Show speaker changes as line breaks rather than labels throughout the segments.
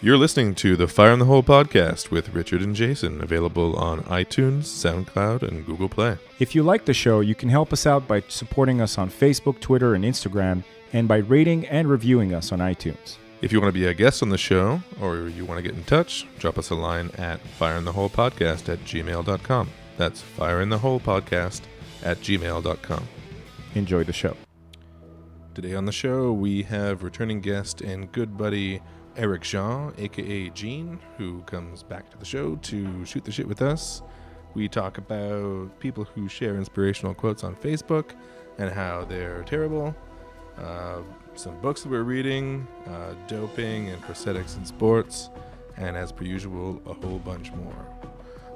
You're listening to the Fire in the Hole podcast with Richard and Jason, available on iTunes, SoundCloud, and Google Play.
If you like the show, you can help us out by supporting us on Facebook, Twitter, and Instagram, and by rating and reviewing us on iTunes.
If you want to be a guest on the show, or you want to get in touch, drop us a line at fireintheholepodcast@gmail.com. That's fireintheholepodcast@gmail.com.
Enjoy the show.
Today on the show, we have returning guest and good buddy Eric Jean, a.k.a. Gene, who comes back to the show to shoot the shit with us. We talk about people who share inspirational quotes on Facebook and how they're terrible. Some books that we're reading, doping and prosthetics in sports, and as per usual, a whole bunch more.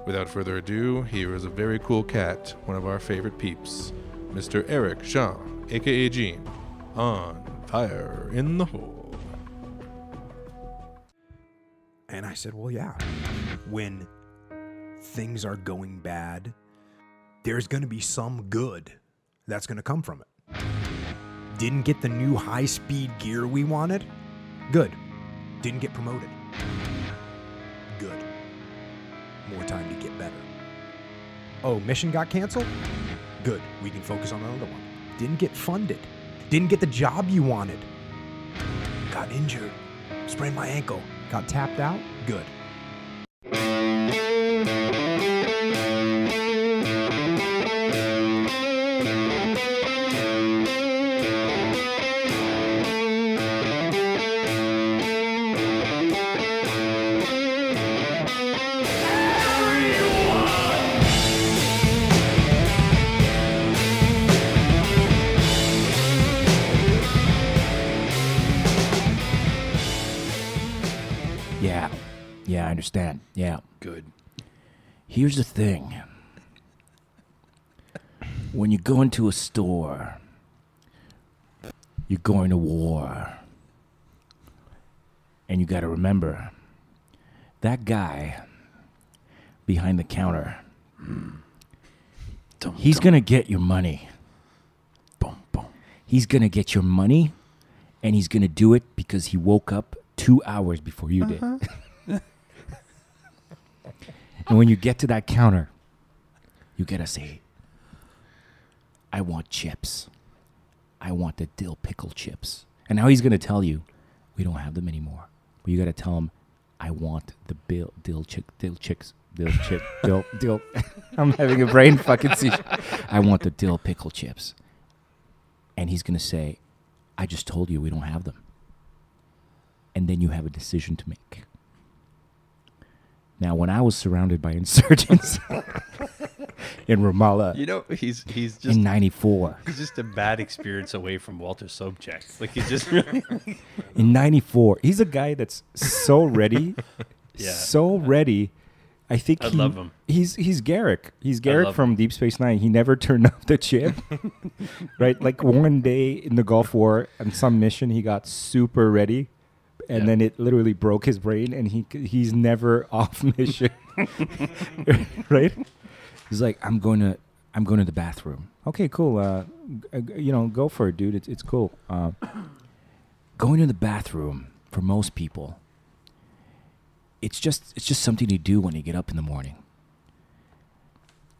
Without further ado, here is a very cool cat, one of our favorite peeps, Mr. Eric Jean, a.k.a. Gene, on Fire in the Hole.
And I said, well, yeah, when things are going bad, there's going to be some good that's going to come from it. Didn't get the new high-speed gear we wanted? Good. Didn't get promoted? Good. More time to get better. Oh, mission got canceled? Good. We can focus on another one. Didn't get funded. Didn't get the job you wanted. Got injured. Sprained my ankle. Got tapped out? Good.
Yeah, I understand. Yeah.
Good.
Here's the thing. When you go into a store, you're going to war. And you got to remember, that guy behind the counter, he's going to get your money.
Boom, boom.
He's going to get your money, and he's going to do it because he woke up 2 hours before you did. And when you get to that counter, you got to say, I want chips. I want the dill pickle chips. And now he's going to tell you, we don't have them anymore. But you got to tell him, I want the dill. I'm having a brain fucking seizure. I want the dill pickle chips. And he's going to say, I just told you we don't have them. And then you have a decision to make. Now, when I was surrounded by insurgents in Ramallah,
you know, he's just
in '94.
He's just a bad experience away from Walter Sobchak. Like he's just really
in '94. He's a guy that's so ready, so ready. I think
I love him.
He's Garrick. He's Garrick from Deep Space Nine. He never turned up the chip, right? Like one day in the Gulf War on some mission, he got super ready. And then it literally broke his brain, and he's never off mission, right?
He's like, I'm going to the bathroom.
Okay, cool. Go for it, dude. It's cool.
Going to the bathroom for most people, it's just something to do when you get up in the morning.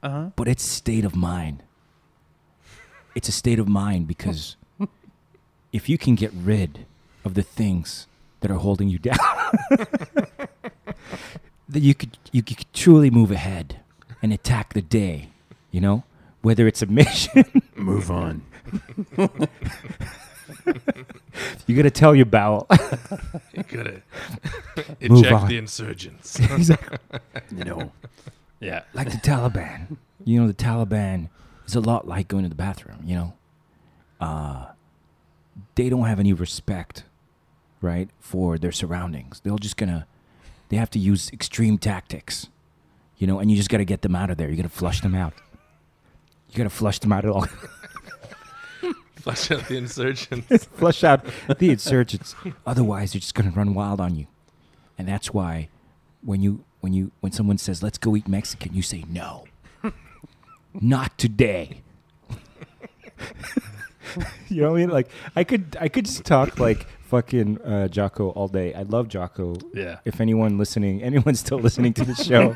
But it's state of mind. It's a state of mind because if you can get rid of the things that are holding you down, that you could truly move ahead and attack the day, you know, whether it's a mission.
Move on.
You gotta tell your bowel.
You gotta eject the insurgents.
Exactly.
yeah,
like the Taliban. You know, the Taliban is a lot like going to the bathroom. You know, they don't have any respect, right, for their surroundings. They have to use extreme tactics, you know, and you just got to get them out of there. You got to flush them out. You got to flush them out at all.
Flush out the insurgents.
Flush out the insurgents.
Otherwise, they're just going to run wild on you. And that's why when someone says, let's go eat Mexican, you say, no, not today.
You know what I mean? Like I could just talk like fucking Jocko all day. I love Jocko.
Yeah.
If anyone's still listening to the show,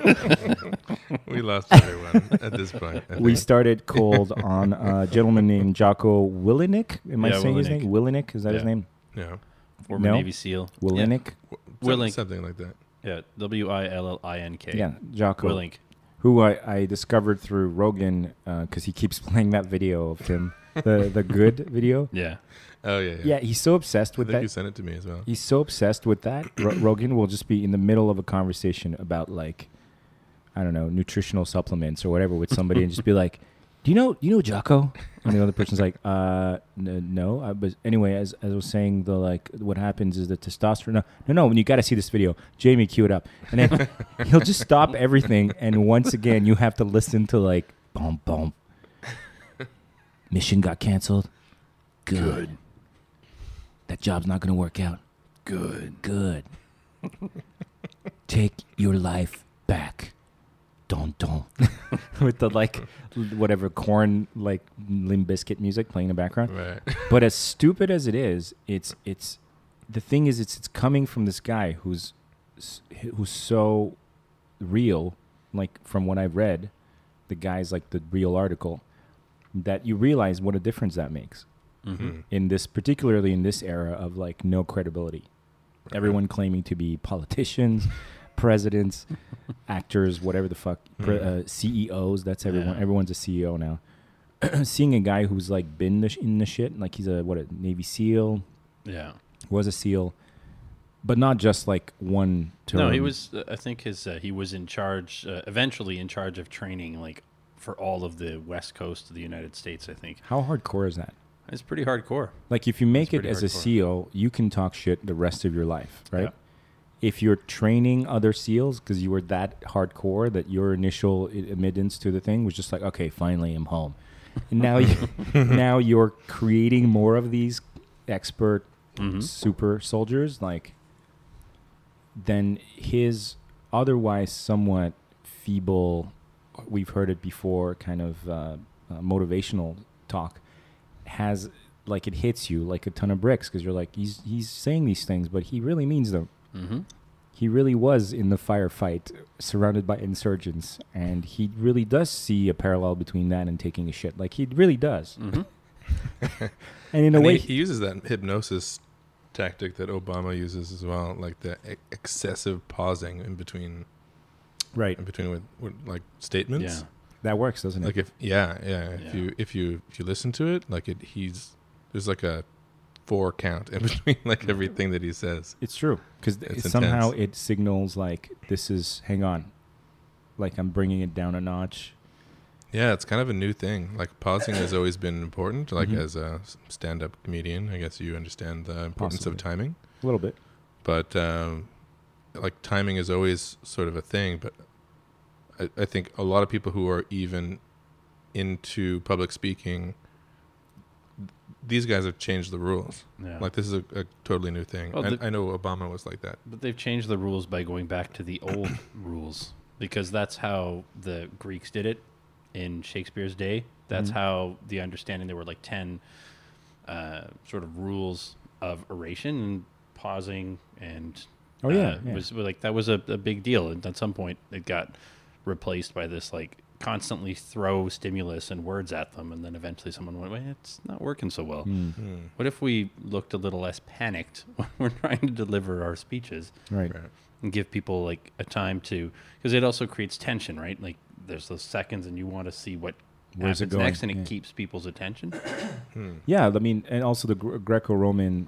We lost everyone at this point. I
we
think.
started cold on a gentleman named Jocko Willenick. Am I
Yeah,
saying his
Willenick.
name? Willenick? Is that his
Yeah.
name?
Yeah.
Former
No?
Navy SEAL.
Willenick?
Willink.
Something like that.
Yeah. Willink.
Yeah, Jocko.
Willink.
Who I discovered through Rogan because he keeps playing that video of him, the good video.
Yeah.
Oh yeah.
Yeah, he's so obsessed
I
with
think
that.
you sent it to me as well.
He's so obsessed with that. Rogan will just be in the middle of a conversation about like, I don't know, nutritional supplements or whatever with somebody and just be like, do you know Jocko? And the other person's like, no. But anyway, as I was saying, what happens is the testosterone. No. When you got to see this video, Jamie, cue it up, and then he'll just stop everything, and once again, you have to listen to like, boom, boom. Mission got canceled. Good. That job's not going to work out. Good. Take your life back. Don't. With the like, whatever corn, like Limp Bizkit music playing in the background.
Right.
But as stupid as it is, it's the thing is, it's coming from this guy who's so real, like from what I've read, the guy's like the real article, that you realize what a difference that makes.
Mm-hmm.
In this, particularly in this era of like no credibility, everyone claiming to be politicians, presidents, actors, whatever the fuck, CEOs. That's everyone.
Yeah.
Everyone's a CEO now. Seeing a guy who's like been in the shit, like he's a Navy SEAL,
Yeah.
was a SEAL, but not just like one term.
No, he was. I think he was in charge. Eventually, in charge of training, like for all of the West Coast of the United States. I think
How hardcore is that?
it's pretty hardcore.
Like if you make it
pretty
as a
hardcore.
SEAL, you can talk shit the rest of your life, right?
Yeah.
If you're training other SEALs because you were that hardcore that your initial admittance to the thing was just like, okay, finally I'm home. And now you're creating more of these expert super soldiers, like then his otherwise somewhat feeble, we've heard it before, kind of motivational talk has like it hits you like a ton of bricks because you're like he's saying these things but he really means them.
Mm-hmm.
He really was in the firefight surrounded by insurgents and he really does see a parallel between that and taking a shit, like he really does.
Mm-hmm.
And in a way
he uses that hypnosis tactic that Obama uses as well, like the excessive pausing in between with like statements.
Yeah.
that works, doesn't it?
Like if you listen to it, like there's like a 4 count in between like everything that he says.
It's true because
It's
somehow
intense.
it signals like this is hang on, like I'm bringing it down a notch.
Yeah, it's kind of a new thing. Like pausing has always been important. Like
Mhm.
as a stand-up comedian, I guess you understand the importance
Possibly.
of timing.
A little bit.
But like timing is always sort of a thing. But I think a lot of people who are even into public speaking, these guys have changed the rules.
Yeah.
Like this is a totally new thing.
Well,
I know Obama was like that.
But they've changed the rules by going back to the old rules because that's how the Greeks did it in Shakespeare's day. That's how the understanding there were like 10 sort of rules of oration and pausing and was like that was a big deal, and at some point it got replaced by this like constantly throw stimulus and words at them, and then eventually someone went, "Wait, it's not working so well. What if we looked a little less panicked when we're trying to deliver our speeches
Right.
and give people like a time to, because it also creates tension, right? Like there's those seconds and you want to see what
Where's it
happens
going?
next, and it
Yeah.
keeps people's attention.
Yeah, I mean, and also the Greco-Roman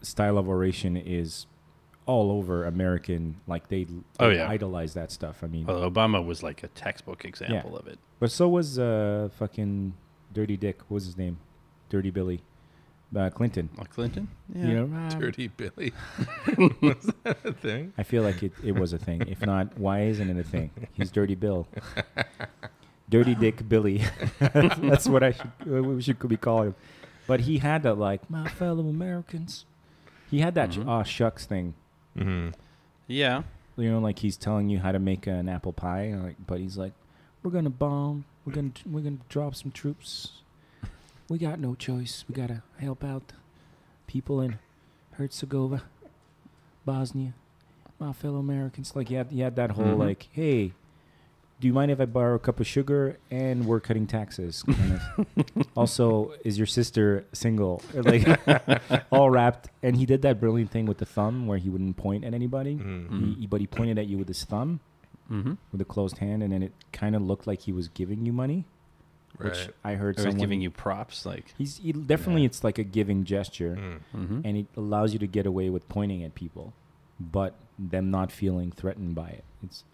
style of oration is all over American. Like they idolize that stuff. I mean,
Well, Obama was like a textbook example of it.
but so was fucking Dirty Dick. What was his name? Dirty Billy. Clinton.
Clinton? Yeah.
You know,
Dirty Billy. Was that a thing?
I feel like it was a thing. If not, why isn't it a thing? He's Dirty Bill. Dirty Dick Billy. That's what we should be calling him. But he had that like, my fellow Americans. He had that aw shucks thing.
Mm-hmm.
Yeah.
You know, like he's telling you how to make an apple pie, like, but he's like, we're gonna bomb. We're gonna drop some troops. We got no choice. We gotta help out people in Herzegovina, Bosnia, my fellow Americans. Like, he had that whole, like, hey, do you mind if I borrow a cup of sugar and we're cutting taxes? Kind of. Also, is your sister single? Like, all wrapped. And he did that brilliant thing with the thumb where he wouldn't point at anybody, but he pointed at you with his thumb, with a closed hand, and then it kind of looked like he was giving you money, which I heard
Or
someone...
giving you props, like...
Definitely, it's like a giving gesture, and it allows you to get away with pointing at people, but them not feeling threatened by it.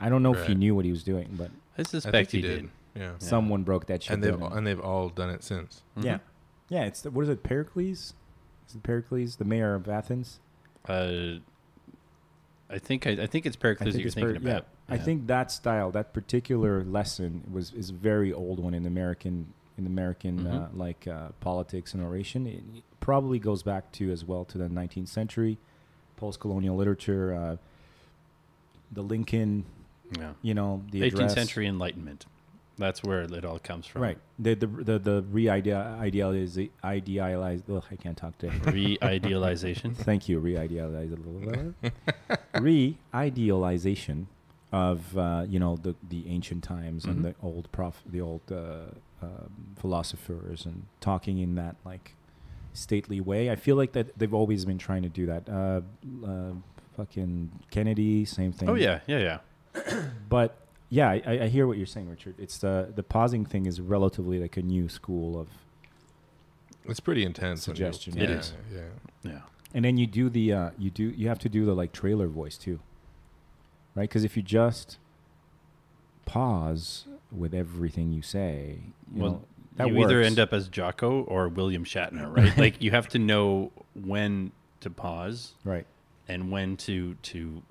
I don't know if he knew what he was doing, but
I suspect he did.
Yeah.
Someone broke that shit.
And they've all done it since.
Yeah. Yeah, it's what is it, Pericles? Is it Pericles, the mayor of Athens?
I think it's Pericles that you're thinking about.
Yeah. I think that style, that particular lesson is a very old one in American politics and oration. It probably goes back to as well to the 19th century, post-colonial literature, the Lincoln, the
18th
address.
century Enlightenment. That's where it all comes from.
Right. The re-idealized. I can't talk today.
Re-idealization.
Thank you. Re-idealization of the ancient times and the old philosophers, and talking in that like stately way. I feel like that they've always been trying to do that. Fucking Kennedy, same thing.
Oh yeah.
But yeah, I hear what you're saying, Richard. It's the pausing thing is relatively like a new school of.
It's pretty intense.
Suggestion.
It is.
Yeah.
And then you have to do the like trailer voice too, right? Because if you just pause with everything you say, you
either end up as Jocko or William Shatner, right? Like you have to know when to pause,
right?
And when to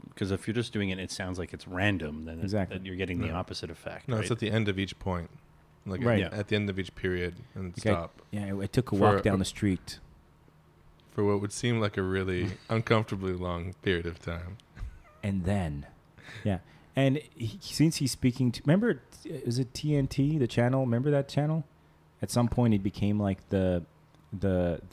because if you're just doing it, it sounds like it's random. Then
exactly.
that you're getting the opposite effect.
No,
right?
it's at the end of each point, like at the end of each period, and stop.
I took a walk down the street
for what would seem like a really uncomfortably long period of time,
and then, and since he's speaking to, remember, is it TNT, the channel? Remember that channel? At some point, it became like the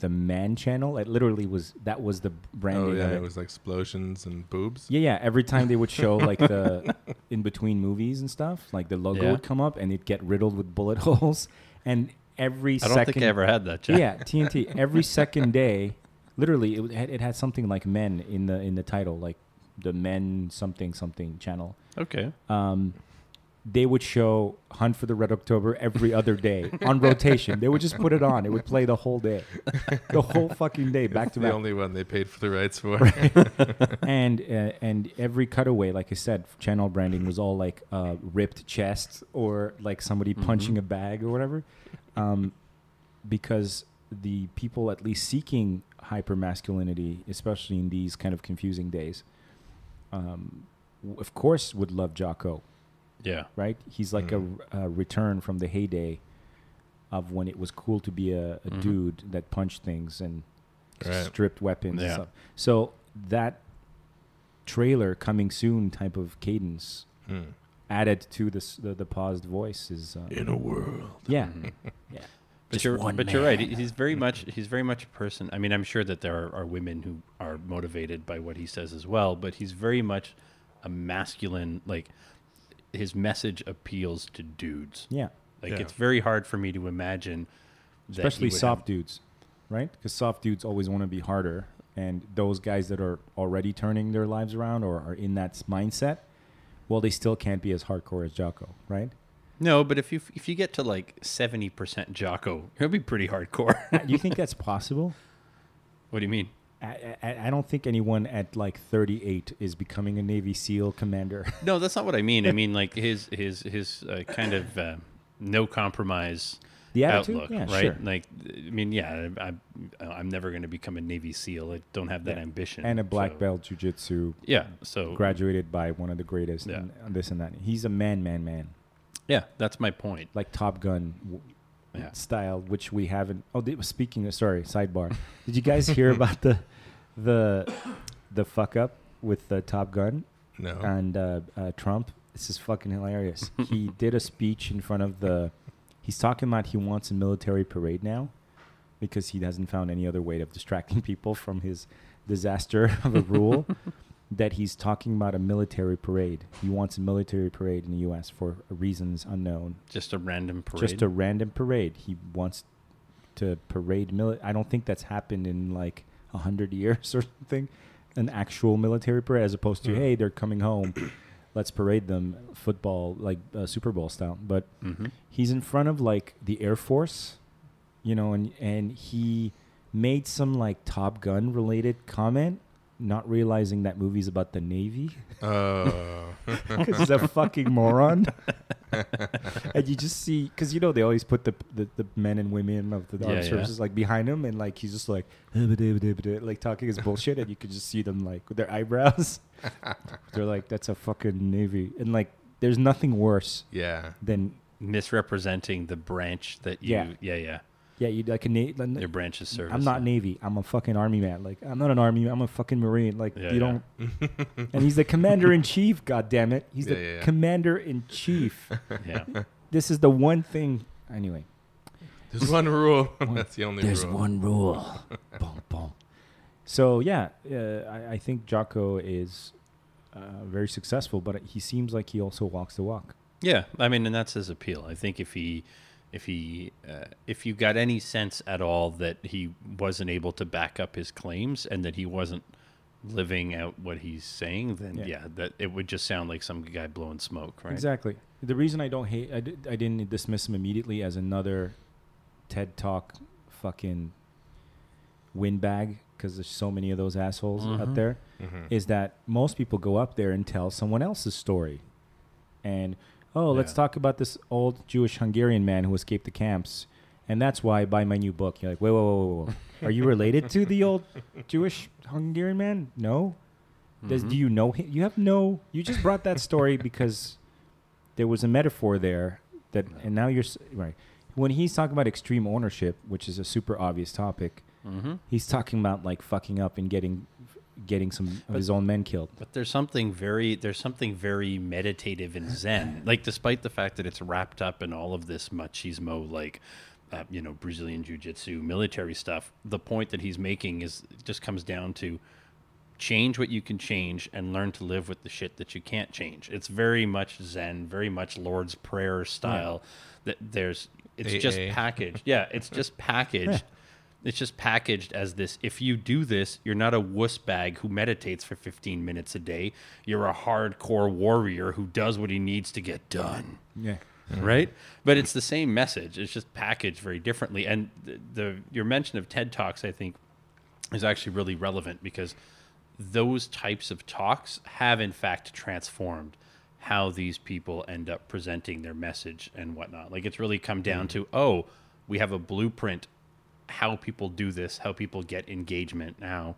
man channel. It literally was the branding.
Oh yeah,
of
it was like explosions and boobs.
Yeah. Every time they would show like the in between movies and stuff, like the logo would come up and it'd get riddled with bullet holes. And I
don't think I ever had that. Jack.
Yeah, TNT. Every second day, literally, it had something like men in the title, like the men something channel.
Okay.
They would show Hunt for the Red October every other day on rotation. They would just put it on. It would play the whole day, the whole fucking day, back to back.
The only one they paid for the rights for.
And every cutaway, like I said, channel branding was all like ripped chest or like somebody punching a bag or whatever, because the people at least seeking hypermasculinity, especially in these kind of confusing days, of course would love Jocko.
Yeah.
Right? He's like a return from the heyday of when it was cool to be a dude that punched things and stripped weapons and stuff. So that trailer coming soon type of cadence added to the paused voice is
in a world.
Yeah.
Yeah. But you're right. He's very much a person. I mean, I'm sure that there are women who are motivated by what he says as well, but he's very much a masculine, like his message appeals to dudes.
Yeah.
It's very hard for me to imagine that
especially soft dudes, right? Because soft dudes always want to be harder, and those guys that are already turning their lives around or are in that mindset, well, they still can't be as hardcore as Jocko, right?
No, but if you get to like 70% Jocko, he'll be pretty hardcore.
You think that's possible?
What do you mean?
I don't think anyone at like 38 is becoming a Navy SEAL commander.
No, that's not what I mean. I mean like his kind of no compromise outlook, right? Sure. Like, I mean, I'm never going to become a Navy SEAL. I don't have that ambition.
And a black belt jiu-jitsu.
Yeah, so
graduated by one of the greatest. And this and that. He's a man.
Yeah, that's my point.
Like Top Gun style, which we haven't. Oh, speaking of, sidebar. Did you guys hear about the fuck up with Top Gun?
No.
And Trump? This is fucking hilarious. He did a speech in front of he's talking about he wants a military parade now because he hasn't found any other way of distracting people from his disaster of a rule that he's talking about a military parade. He wants a military parade in the U.S. for reasons unknown.
Just a random parade.
Just a random parade. He wants to parade I don't think that's happened in like 100 years or something. An actual military parade, as opposed to hey, they're coming home, let's parade them, football like Super Bowl style. But he's in front of like the Air Force, you know, and he made some like Top Gun related comment, not realizing that movie's about the Navy.
Oh.
Because he's a fucking moron. And you just see, because you know they always put the men and women of the armed services like behind him, and like he's just like talking his bullshit, and you can just see them like with their eyebrows. They're like, that's a fucking Navy, and like there's nothing worse than
misrepresenting the branch that you
you like
your branch's service.
I'm not Navy. I'm a fucking Army man. Like I'm not an Army. I'm a fucking Marine. Like you don't. And he's the commander in chief. God damn it. He's the commander in chief.
Yeah.
This is the one thing. Anyway.
There's one rule. That's the only rule.
There's one rule. Boom, boom.
So yeah, I think Jocko is very successful, but he seems like he also walks the walk.
Yeah, I mean, and that's his appeal. I think if you got any sense at all that he wasn't able to back up his claims and that he wasn't living out what he's saying, then that it would just sound like some guy blowing smoke, right?
Exactly. The reason I don't hate, I didn't dismiss him immediately as another TED Talk fucking windbag, because there's so many of those assholes out there, is that most people go up there and tell someone else's story. And let's talk about this old Jewish Hungarian man who escaped the camps. And that's why I buy my new book. You're like, wait. Are you related to the old Jewish Hungarian man? No. Do you know him? You just brought that story because there was a metaphor there and now you're, right. When he's talking about extreme ownership, which is a super obvious topic, he's talking about like fucking up and getting some of his own men killed.
But there's something very meditative and zen. Like, despite the fact that it's wrapped up in all of this machismo, like, Brazilian jiu-jitsu, military stuff, the point that he's making just comes down to change what you can change and learn to live with the shit that you can't change. It's very much zen, very much Lord's Prayer style. That it's just packaged. Yeah, it's just packaged. It's just packaged as this. If you do this, you're not a wuss bag who meditates for 15 minutes a day. You're a hardcore warrior who does what he needs to get done.
Yeah.
Right? But it's the same message. It's just packaged very differently. And your mention of TED Talks, I think, is actually really relevant because those types of talks have, in fact, transformed how these people end up presenting their message and whatnot. Like, it's really come down to, we have a blueprint how people do this, how people get engagement now.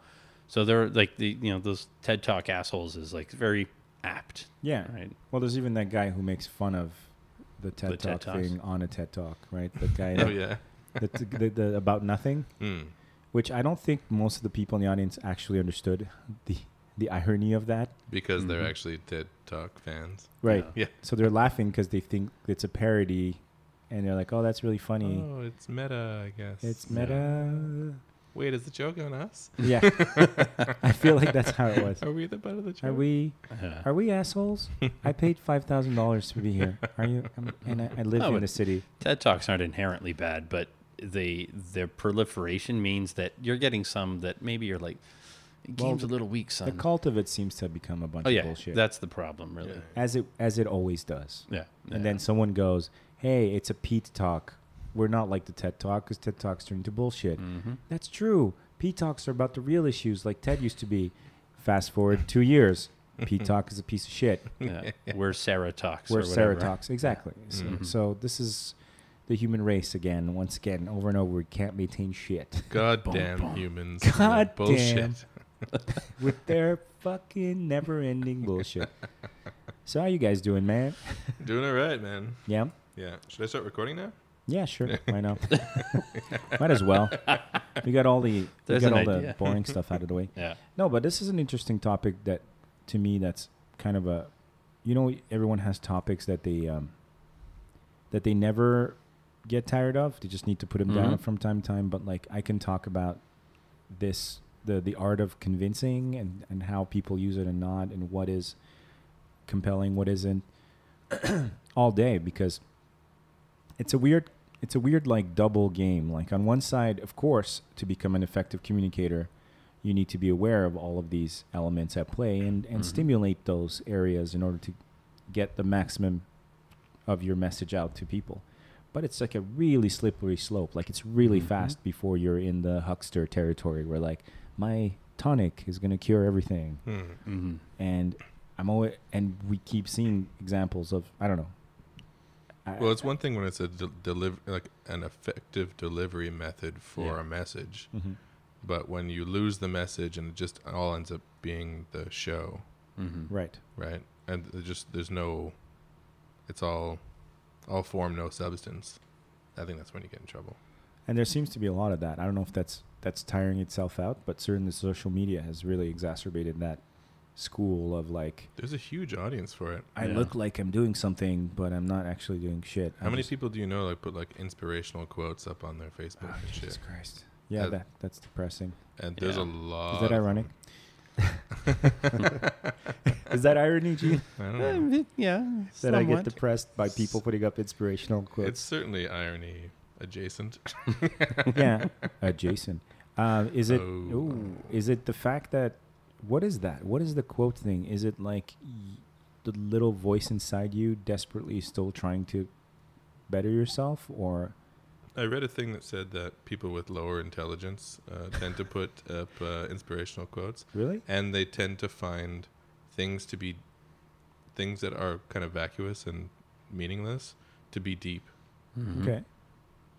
So they're like those TED Talk assholes is like very apt.
Yeah.
Right.
Well, there's even that guy who makes fun of the TED Talk thing on a TED Talk, right? The guy. The about nothing, which I don't think most of the people in the audience actually understood the irony of that.
Because they're actually TED Talk fans.
Right.
Yeah.
So they're laughing because they think it's a parody. And they're like, oh, that's really funny.
Oh, it's meta, I guess.
It's meta.
Wait, is the joke on us?
Yeah. I feel like that's how it was.
Are we the butt of the joke?
Are we assholes? I paid $5,000 to be here. Are you? And I live in the city.
TED Talks aren't inherently bad, but their proliferation means that you're getting some that maybe you're like, game's a little weak, son.
The cult of it seems to have become a bunch of bullshit.
That's the problem, really.
Yeah. As it always does.
Yeah.
And then someone goes, hey, it's a Pete Talk. We're not like the TED Talk because TED Talks turn into bullshit. That's true. Pete Talks are about the real issues like TED used to be. Fast forward 2 years. Pete Talk is a piece of shit.
Yeah. We're Sarah Talks.
We're Sarah Talks. Exactly. So this is the human race again. Once again, over and over. We can't maintain shit.
Goddamn humans.
God
bullshit.
With their fucking never-ending bullshit. So how you guys doing, man?
Doing all right, man.
Yeah?
Yeah. Should I start recording now?
Yeah, sure. Why not? Might as well. We got all the the boring stuff out of the way.
Yeah.
No, but this is an interesting topic that, to me, that's kind of a, everyone has topics that they never get tired of. They just need to put them down from time to time. But like, I can talk about this the art of convincing and how people use it and not, and what is compelling, what isn't, all day, because it's a weird like double game. Like on one side, of course, to become an effective communicator, you need to be aware of all of these elements at play and stimulate those areas in order to get the maximum of your message out to people. But it's like a really slippery slope. Like it's really fast before you're in the huckster territory where like my tonic is going to cure everything. And and we keep seeing examples of, I don't know.
Well, it's one thing when it's a like an effective delivery method for a message, but when you lose the message and it just all ends up being the show,
right,
and there's no, it's all form, no substance. I think that's when you get in trouble.
And there seems to be a lot of that. I don't know if that's tiring itself out, but certainly social media has really exacerbated that school of like,
there's a huge audience for it.
I look like I'm doing something, but I'm not actually doing shit.
How many people do you know like put like inspirational quotes up on their Facebook and shit?
Jesus Christ. Yeah, that's depressing.
And there's a lot.
Is that ironic? Is that irony, Gene?
I don't know.
Yeah.
That I get depressed by people putting up inspirational quotes.
It's certainly irony adjacent.
Yeah, adjacent. Is it? Is it the fact that? What is that? What is the quote thing? Is it like the little voice inside you desperately still trying to better yourself, or?
I read a thing that said that people with lower intelligence tend to put up inspirational quotes.
Really?
And they tend to find things that are kind of vacuous and meaningless to be deep.
Okay.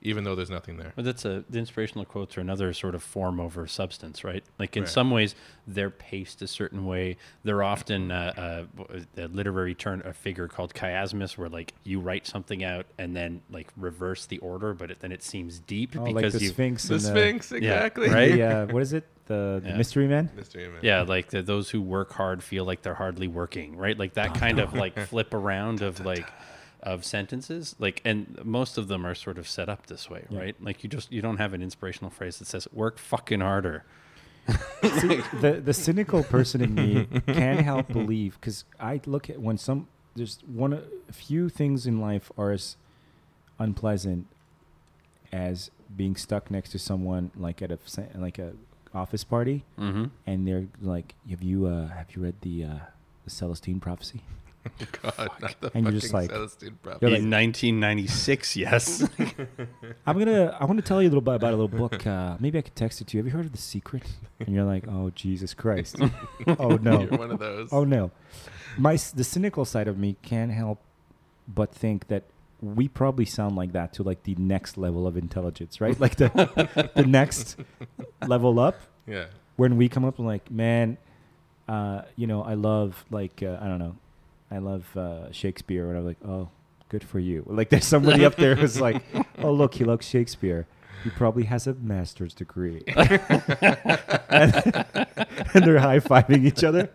Even though there's nothing there.
But the inspirational quotes are another sort of form over substance, right? Like in some ways, they're paced a certain way. They're often a literary figure called chiasmus, where like you write something out and then like reverse the order, but then it seems deep because
like the Sphinx.
The Sphinx, exactly.
Yeah, right?
Yeah. What is it? The Mystery Man?
Mystery Man.
Yeah, like those who work hard feel like they're hardly working, right? Like that kind of like flip around of like of sentences, like, and most of them are sort of set up this way, right? Like you don't have an inspirational phrase that says work fucking harder.
See, the cynical person in me can't help believe, because I look at when there's a few things in life are as unpleasant as being stuck next to someone like at a office party, and they're like, have you read the Celestine Prophecy?
God, not the
and you're just like,
Celestine
in 1996, yes.
I want to tell you a little bit about a little book. Maybe I could text it to you. Have you heard of The Secret? And you're like, oh Jesus Christ! Oh no!
You're one of those.
Oh no! The cynical side of me can't help but think that we probably sound like that to like the next level of intelligence, right? Like the next level up.
Yeah.
When we come up and like, man, I love like I don't know. I love Shakespeare, and I'm like, oh, good for you. Like, there's somebody up there who's like, oh, look, he loves Shakespeare. He probably has a master's degree. and they're high-fiving each other,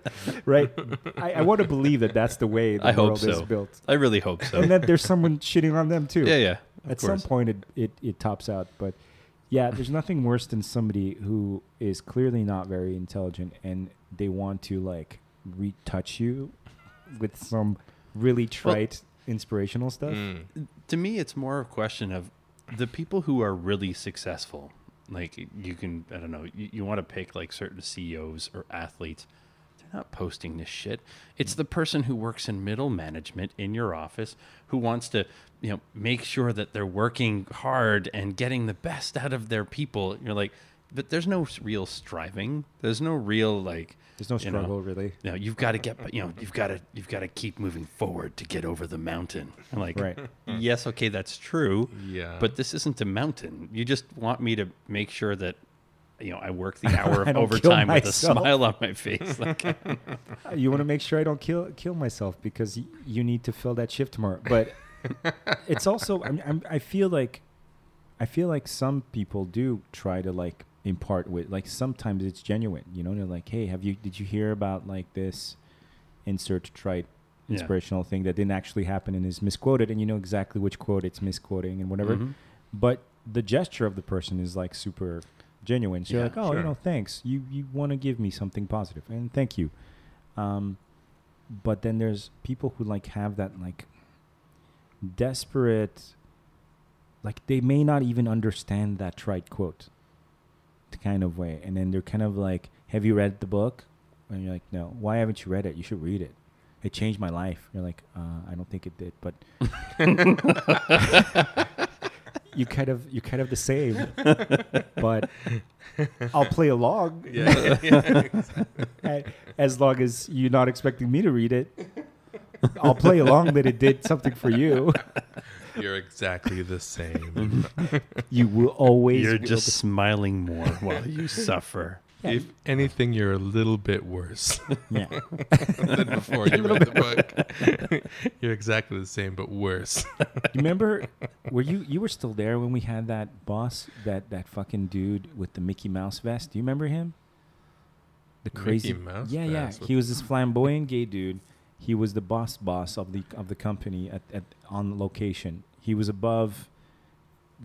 right? I want to believe that that's the way the world is built.
I really hope so.
And that there's someone shitting on them, too.
Yeah.
At some point, it tops out. But, yeah, there's nothing worse than somebody who is clearly not very intelligent, and they want to, like, retouch you with some really trite inspirational stuff.
To me, it's more a question of the people who are really successful. Like you can, I don't know, you want to pick like certain CEOs or athletes. They're not posting this shit. It's the person who works in middle management in your office who wants to, make sure that they're working hard and getting the best out of their people. You're like, but there's no real striving. There's no real like.
There's no struggle, really.
No, you've got to get, you've got to keep moving forward to get over the mountain. I'm like,
right.
Yes, okay, that's true.
Yeah.
But this isn't a mountain. You just want me to make sure that, I work the hour of overtime with a smile on my face. Like,
you want to make sure I don't kill myself because you need to fill that shift tomorrow. But it's also, I feel like some people do try to like impart with, like, sometimes it's genuine, they're like, hey, did you hear about like this insert trite inspirational thing that didn't actually happen and is misquoted, and you know exactly which quote it's misquoting and whatever. But the gesture of the person is like super genuine. So you're
Yeah,
like, oh,
sure.
you know, thanks. You want to give me something positive, and thank you. But then there's people who like have that like desperate, like they may not even understand that trite quote kind of way. And then they're kind of like, have you read the book? And you're like, no. Why haven't you read it? You should read it. It changed my life. You're like, I don't think it did, but you're kind of the same. But I'll play along. As long as you're not expecting me to read it. I'll play along that it did something for you.
You're exactly the same.
You will always.
You're just smiling more while you suffer.
If anything, you're a little bit worse
Yeah.
than before you read the book. You're exactly the same, but worse.
You remember? You were still there when we had that boss, that fucking dude with the Mickey Mouse vest? Do you remember him? The crazy
Mickey Mouse
Yeah,
vest?
yeah. He was this flamboyant gay dude. He was the boss of the company at on location. He was above,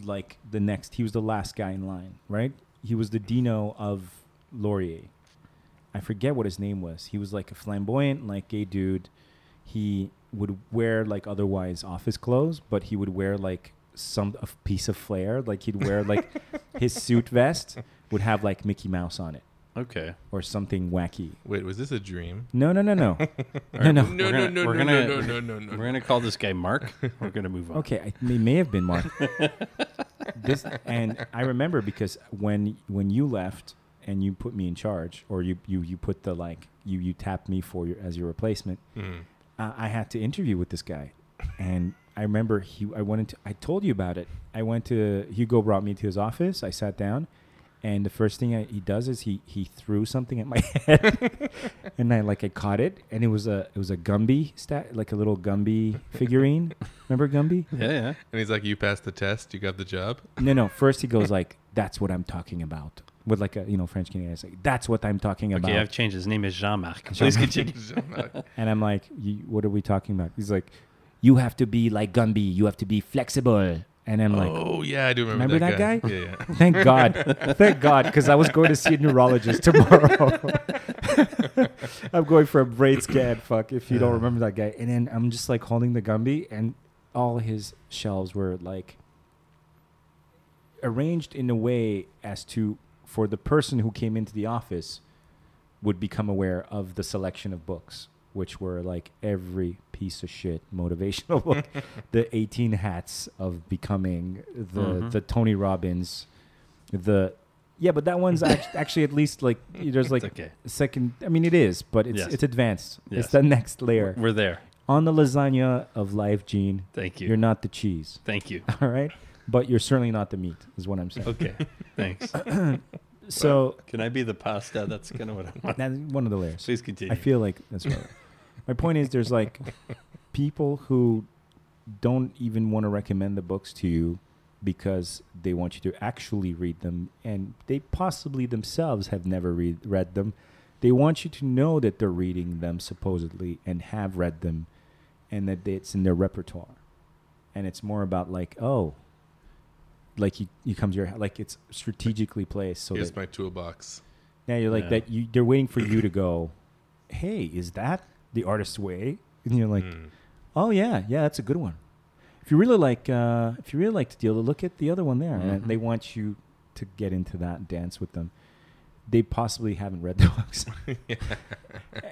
like the next. He was the last guy in line, right? He was the Dino of Laurier. I forget what his name was. He was like a flamboyant, like gay dude. He would wear like otherwise office clothes, but he would wear like a piece of flair. Like he'd wear like his suit vest would have like Mickey Mouse on it.
Okay.
Or something wacky.
Wait, was this a dream?
No. No.
No.
We're gonna call this guy Mark. We're gonna move on.
Okay, it may have been Mark. And I remember because when you left and you put me in charge, or you put the like you tapped me as your replacement, I had to interview with this guy, and I remember I told you about it. Hugo brought me to his office. I sat down. And the first thing he does is he threw something at my head, and I caught it, and it was a Gumby like a little Gumby figurine. Remember Gumby?
Yeah.
And he's like, "You passed the test. You got the job."
No. First he goes like, "That's what I'm talking about," with like a French Canadian. It's like, "That's what I'm talking about."
Okay, I've changed. His name is Jean-Marc. Please continue.
And I'm like, "What are we talking about?" He's like, "You have to be like Gumby. You have to be flexible." And I'm like,
"Oh yeah, I do
remember that guy?
Yeah.
Thank God, because I was going to see a neurologist tomorrow. I'm going for a brain scan. Fuck, if you don't remember that guy. And then I'm just like holding the Gumby, and all his shelves were like arranged in a way as to for the person who came into the office would become aware of the selection of books, which were like every piece of shit motivational book, the 18 hats of becoming, the Tony Robbins, but that one's actually at least like there's like
okay.
second. I mean, it is, but it's advanced.
Yes.
It's the next layer.
We're there.
On the lasagna of life, Gene.
Thank you.
You're not the cheese.
Thank you.
All right, but you're certainly not the meat. Is what I'm saying.
Okay. Thanks.
So
Can I be the pasta? That's kind of what I want.
that's one of the layers.
Please continue.
I feel like that's right. My point is, there's like people who don't even want to recommend the books to you because they want you to actually read them, and they possibly themselves have never read them. They want you to know that they're reading them supposedly and have read them, and that it's in their repertoire. And it's more about like, oh, like you come to your like it's strategically placed. So
Here's my toolbox.
yeah, you're like that. They're waiting for you to go, hey, is that the Artist's Way? And you're like, oh yeah, that's a good one. If you really like the deal, look at the other one there. And they want you to get into that dance with them. They possibly haven't read the books,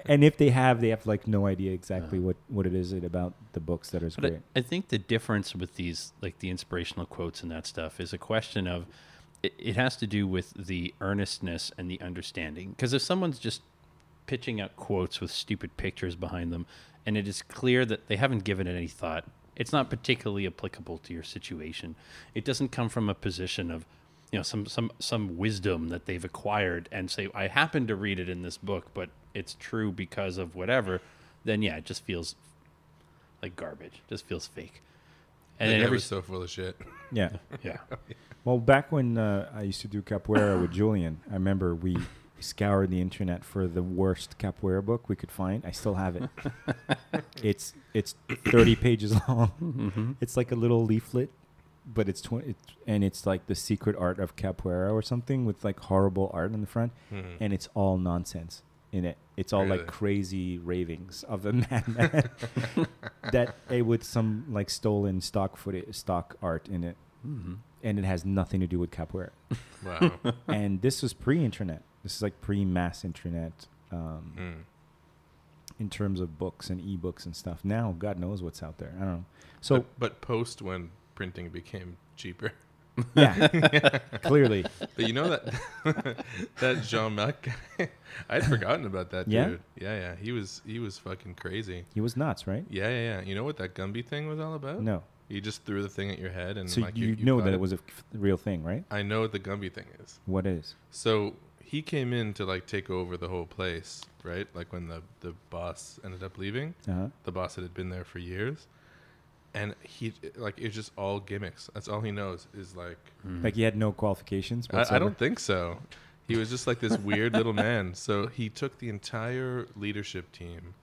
and if they have like no idea exactly what it is about the books that is great.
I think the difference with these, like the inspirational quotes and that stuff, is a question of it has to do with the earnestness and the understanding. Because if someone's just pitching out quotes with stupid pictures behind them, and it is clear that they haven't given it any thought, it's not particularly applicable to your situation. It doesn't come from a position of, some wisdom that they've acquired and say, I happen to read it in this book, but it's true because of whatever. Then it just feels like garbage. Just feels fake.
And then every so full of shit.
Yeah.
Yeah.
Well, back when I used to do capoeira with Julian, I remember we scoured the internet for the worst capoeira book we could find. I still have it. It's 30 pages long. It's like a little leaflet but it's and it's like the secret art of capoeira or something with like horrible art on the front, and it's all nonsense in it. It's all like crazy ravings of a madman with some like stolen stock art in it, and it has nothing to do with capoeira.
Wow.
And this was pre-internet. This is like pre-mass internet. In terms of books and ebooks and stuff. Now, God knows what's out there. I don't know. So,
but post when printing became cheaper.
Yeah, clearly.
But you know that that Jean-Marc guy, I'd forgotten about that dude. Yeah. He was fucking crazy.
He was nuts, right?
Yeah. You know what that Gumby thing was all about?
No.
You just threw the thing at your head, and
so
like
you know that it was a real thing, right?
I know what the Gumby thing is.
What is?
So he came in to like take over the whole place, right? Like when the boss ended up leaving, the boss had been there for years, and he like it's just all gimmicks. That's all he knows is like
he had no qualifications.
I don't think so. He was just like this weird little man. So he took the entire leadership team,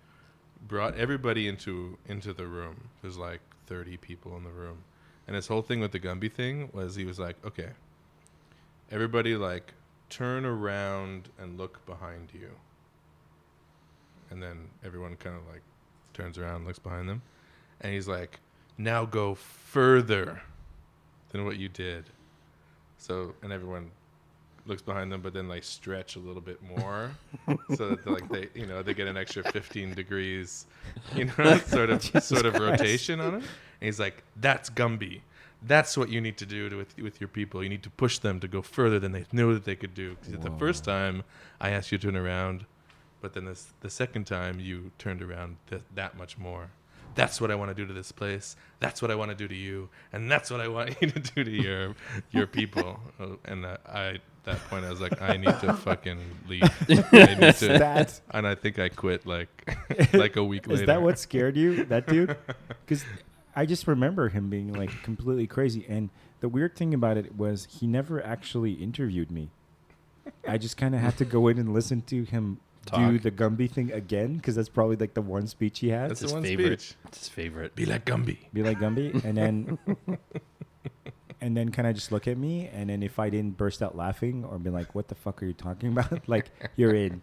brought everybody into the room. There's like 30 people in the room, and his whole thing with the Gumby thing was he was like, okay, everybody like turn around and look behind you. And then everyone kind of like turns around and looks behind them. And he's like, now go further than what you did. So, and everyone looks behind them, but then like stretch a little bit more so that like they get an extra 15 degrees, sort of rotation on it. And he's like, that's Gumby. That's what you need to do with your people. You need to push them to go further than they know that they could do. Because the first time I asked you to turn around, but then the second time you turned around that much more. That's what I want to do to this place. That's what I want to do to you, and that's what I want you to do to your people. And at that point I was like, I need to fucking leave. I need to, and I think I quit like a week later.
Is that what scared you, that dude? Because I just remember him being like completely crazy. And the weird thing about it was he never actually interviewed me. I just kind of had to go in and listen to him do the Gumby thing again, because that's probably like the one speech he had.
That's his one
favorite.
speech.
It's his favorite.
Be like Gumby.
Be like Gumby. And then kind of just look at me. And then if I didn't burst out laughing or be like, what the fuck are you talking about? Like, you're in.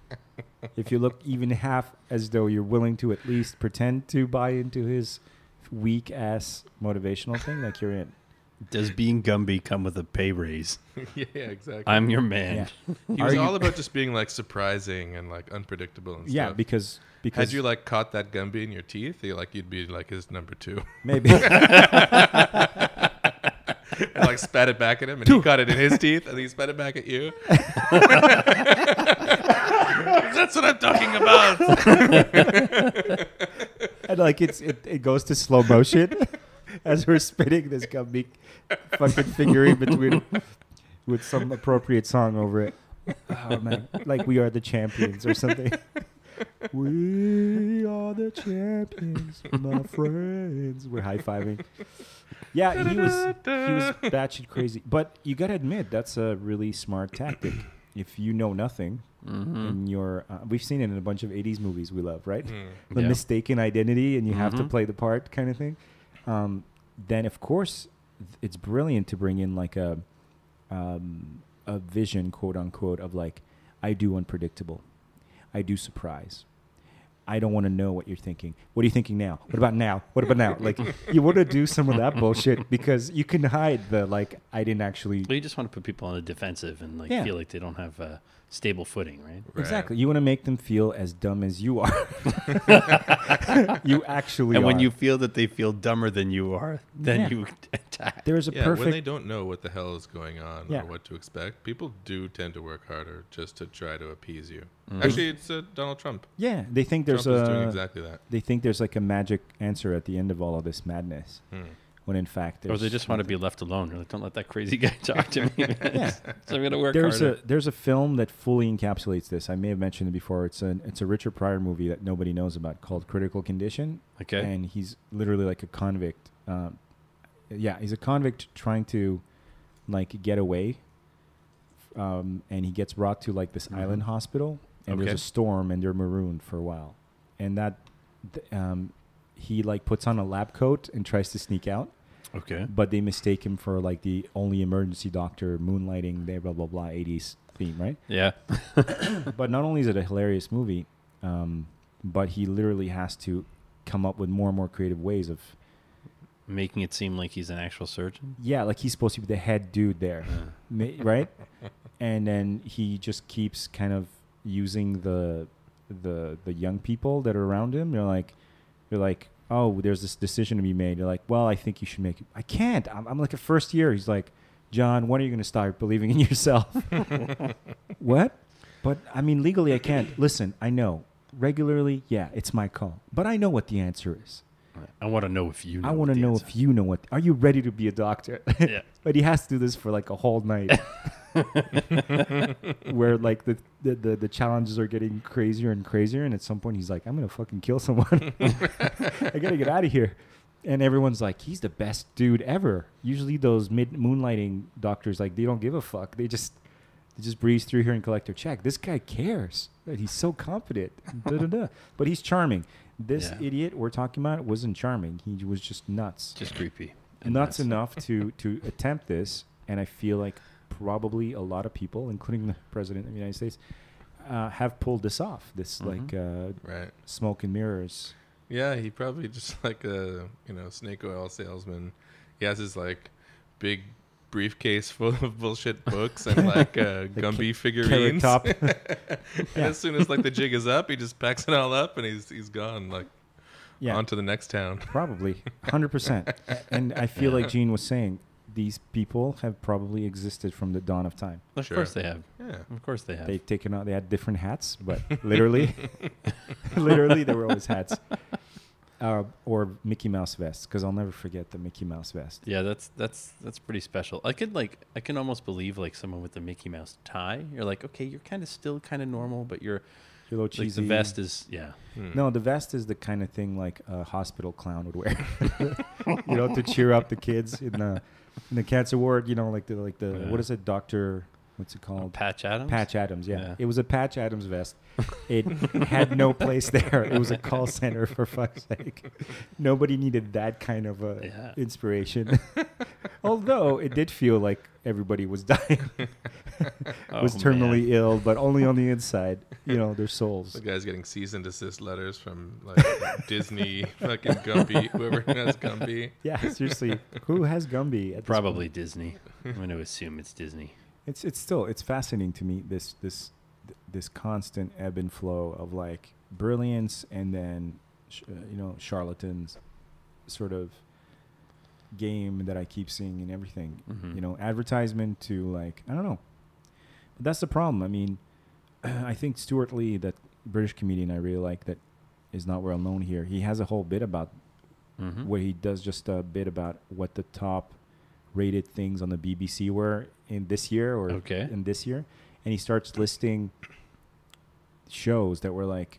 If you look even half as though you're willing to at least pretend to buy into his weak ass motivational thing, like, you're in.
Does being Gumby come with a pay raise?
Yeah, exactly.
I'm your man.
Yeah.
He was all about just being like surprising and like unpredictable and
yeah,
stuff.
because
had you like caught that Gumby in your teeth, you'd be like his number 2.
Maybe.
And like spat it back at him, and he caught it in his teeth, and he spat it back at you. That's what I'm talking about.
And like it goes to slow motion as we're spinning this Gumby fucking figurine between with some appropriate song over it. Oh man, like We Are the Champions or something. We are the champions, my friends. We're high-fiving. Yeah, he was batshit crazy. But you got to admit, that's a really smart tactic. If you know nothing, and you're, we've seen it in a bunch of 80s movies we love, right? The mistaken identity, and you have to play the part kind of thing. Then, of course, it's brilliant to bring in like a vision, quote unquote, of like, I do unpredictable. I do surprise. I don't want to know what you're thinking. What are you thinking now? What about now? What about now? Like, you want to do some of that bullshit because you can hide the, like, I didn't actually...
Well, you just want to put people on a defensive and, like, feel like they don't have a stable footing, right?
Exactly. You want to make them feel as dumb as you are. You actually
And
are.
when you feel that they feel dumber than you are, then you attack.
There's a perfect...
when they don't know what the hell is going on or what to expect, people do tend to work harder just to try to appease you. Actually, it's Donald Trump.
Yeah, they think there's
Trump is doing exactly that.
They think there's like a magic answer at the end of all of this madness. When in fact there's...
Or they just want to be left alone. They're like, don't let that crazy guy talk to me. So I'm going to work harder.
There's a film that fully encapsulates this. I may have mentioned it before. It's a Richard Pryor movie that nobody knows about called Critical Condition.
Okay.
And he's literally like a convict. He's a convict trying to like get away. And he gets brought to like this island hospital. And there's a storm and they're marooned for a while. And that... he like puts on a lab coat and tries to sneak out.
Okay.
But they mistake him for like the only emergency doctor moonlighting, their blah, blah, blah, 80s theme, right?
Yeah.
But not only is it a hilarious movie, but he literally has to come up with more and more creative ways of
Making it seem like he's an actual surgeon.
yeah, like he's supposed to be the head dude there, right? And then he just keeps kind of using the young people that are around him. You're like, oh, there's this decision to be made. You're like, well, I think you should make it. I can't. I'm like a first year. He's like, John, when are you going to start believing in yourself? What? But I mean, legally, I can't. Listen, I know. Regularly, yeah, it's my call. But I know what the answer is.
I want to know if you know.
I want to know if you know what. Are you ready to be a doctor?
Yeah.
But he has to do this for like a whole night, where like the challenges are getting crazier and crazier, and at some point he's like, "I'm gonna fucking kill someone. I gotta get out of here." And everyone's like, "He's the best dude ever." Usually those moonlighting doctors, like, they don't give a fuck. They just breeze through here and collect their check. This guy cares. Right? He's so confident. But he's charming. This idiot we're talking about wasn't charming. He was just nuts.
Just creepy.
Nuts enough to attempt this. And I feel like probably a lot of people, including the president of the United States, have pulled this off. This
Right.
smoke and mirrors.
Yeah, he probably just like a snake oil salesman. He has his like big briefcase full of bullshit books and like Gumby figurines.
Top.
And as soon as like the jig is up, he just packs it all up and he's gone, like on to the next town.
Probably 100%. And I feel like Gene was saying, these people have probably existed from the dawn of time.
Of course they have.
Yeah.
Of course they have.
They've taken out. They had different hats, but literally, literally, they were always hats. Or Mickey Mouse vests, because I'll never forget the Mickey Mouse vest.
Yeah, that's pretty special. I can almost believe like someone with the Mickey Mouse tie. You're like, okay, you're kind of still kind of normal, but you're
A little
like
cheesy.
the vest is
No, the vest is the kind of thing like a hospital clown would wear. To cheer up the kids in the cancer ward. Like the what is it, Doctor? What's it called?
Patch Adams.
Patch Adams, yeah. It was a Patch Adams vest. It had no place there. It was a call center, for fuck's sake. Nobody needed that kind of inspiration. Although it did feel like everybody was dying, was terminally ill, but only on the inside. Their souls.
The guy's getting cease and desist letters from like Disney, fucking Gumby, whoever has Gumby.
Yeah, seriously, who has Gumby? At
Probably Disney. I'm going to assume it's Disney.
It's fascinating to me, this constant ebb and flow of like brilliance and then charlatans sort of game that I keep seeing in everything. Advertisement to like, I don't know, but that's the problem. I mean, I think Stuart Lee, that British comedian I really like, that is not well known here, he has a whole bit about where he does just a bit about what the top rated things on the BBC were in this year in this year, and he starts listing shows that were like,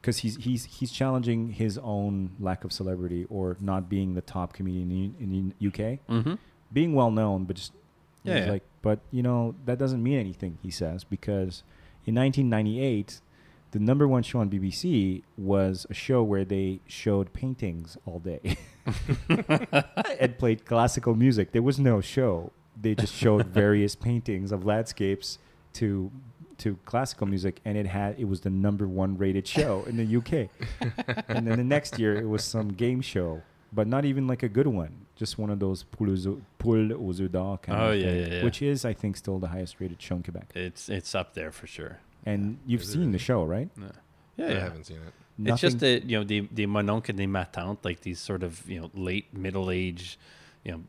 because he's challenging his own lack of celebrity or not being the top comedian in the UK, being well known, but just like, but that doesn't mean anything, he says, because in 1998 the number one show on BBC was a show where they showed paintings all day and played classical music. There was no show. They just showed various paintings of landscapes to classical music, and it was the number one rated show in the UK. And then the next year it was some game show, but not even like a good one, just one of those poule aux œufs d'or kind of thing, which is, I think, still the highest rated show in Quebec.
It's up there for sure.
And you've seen the show, right?
No.
I haven't seen it.
It's just the mon oncle et ma tante, like these sort of late middle age,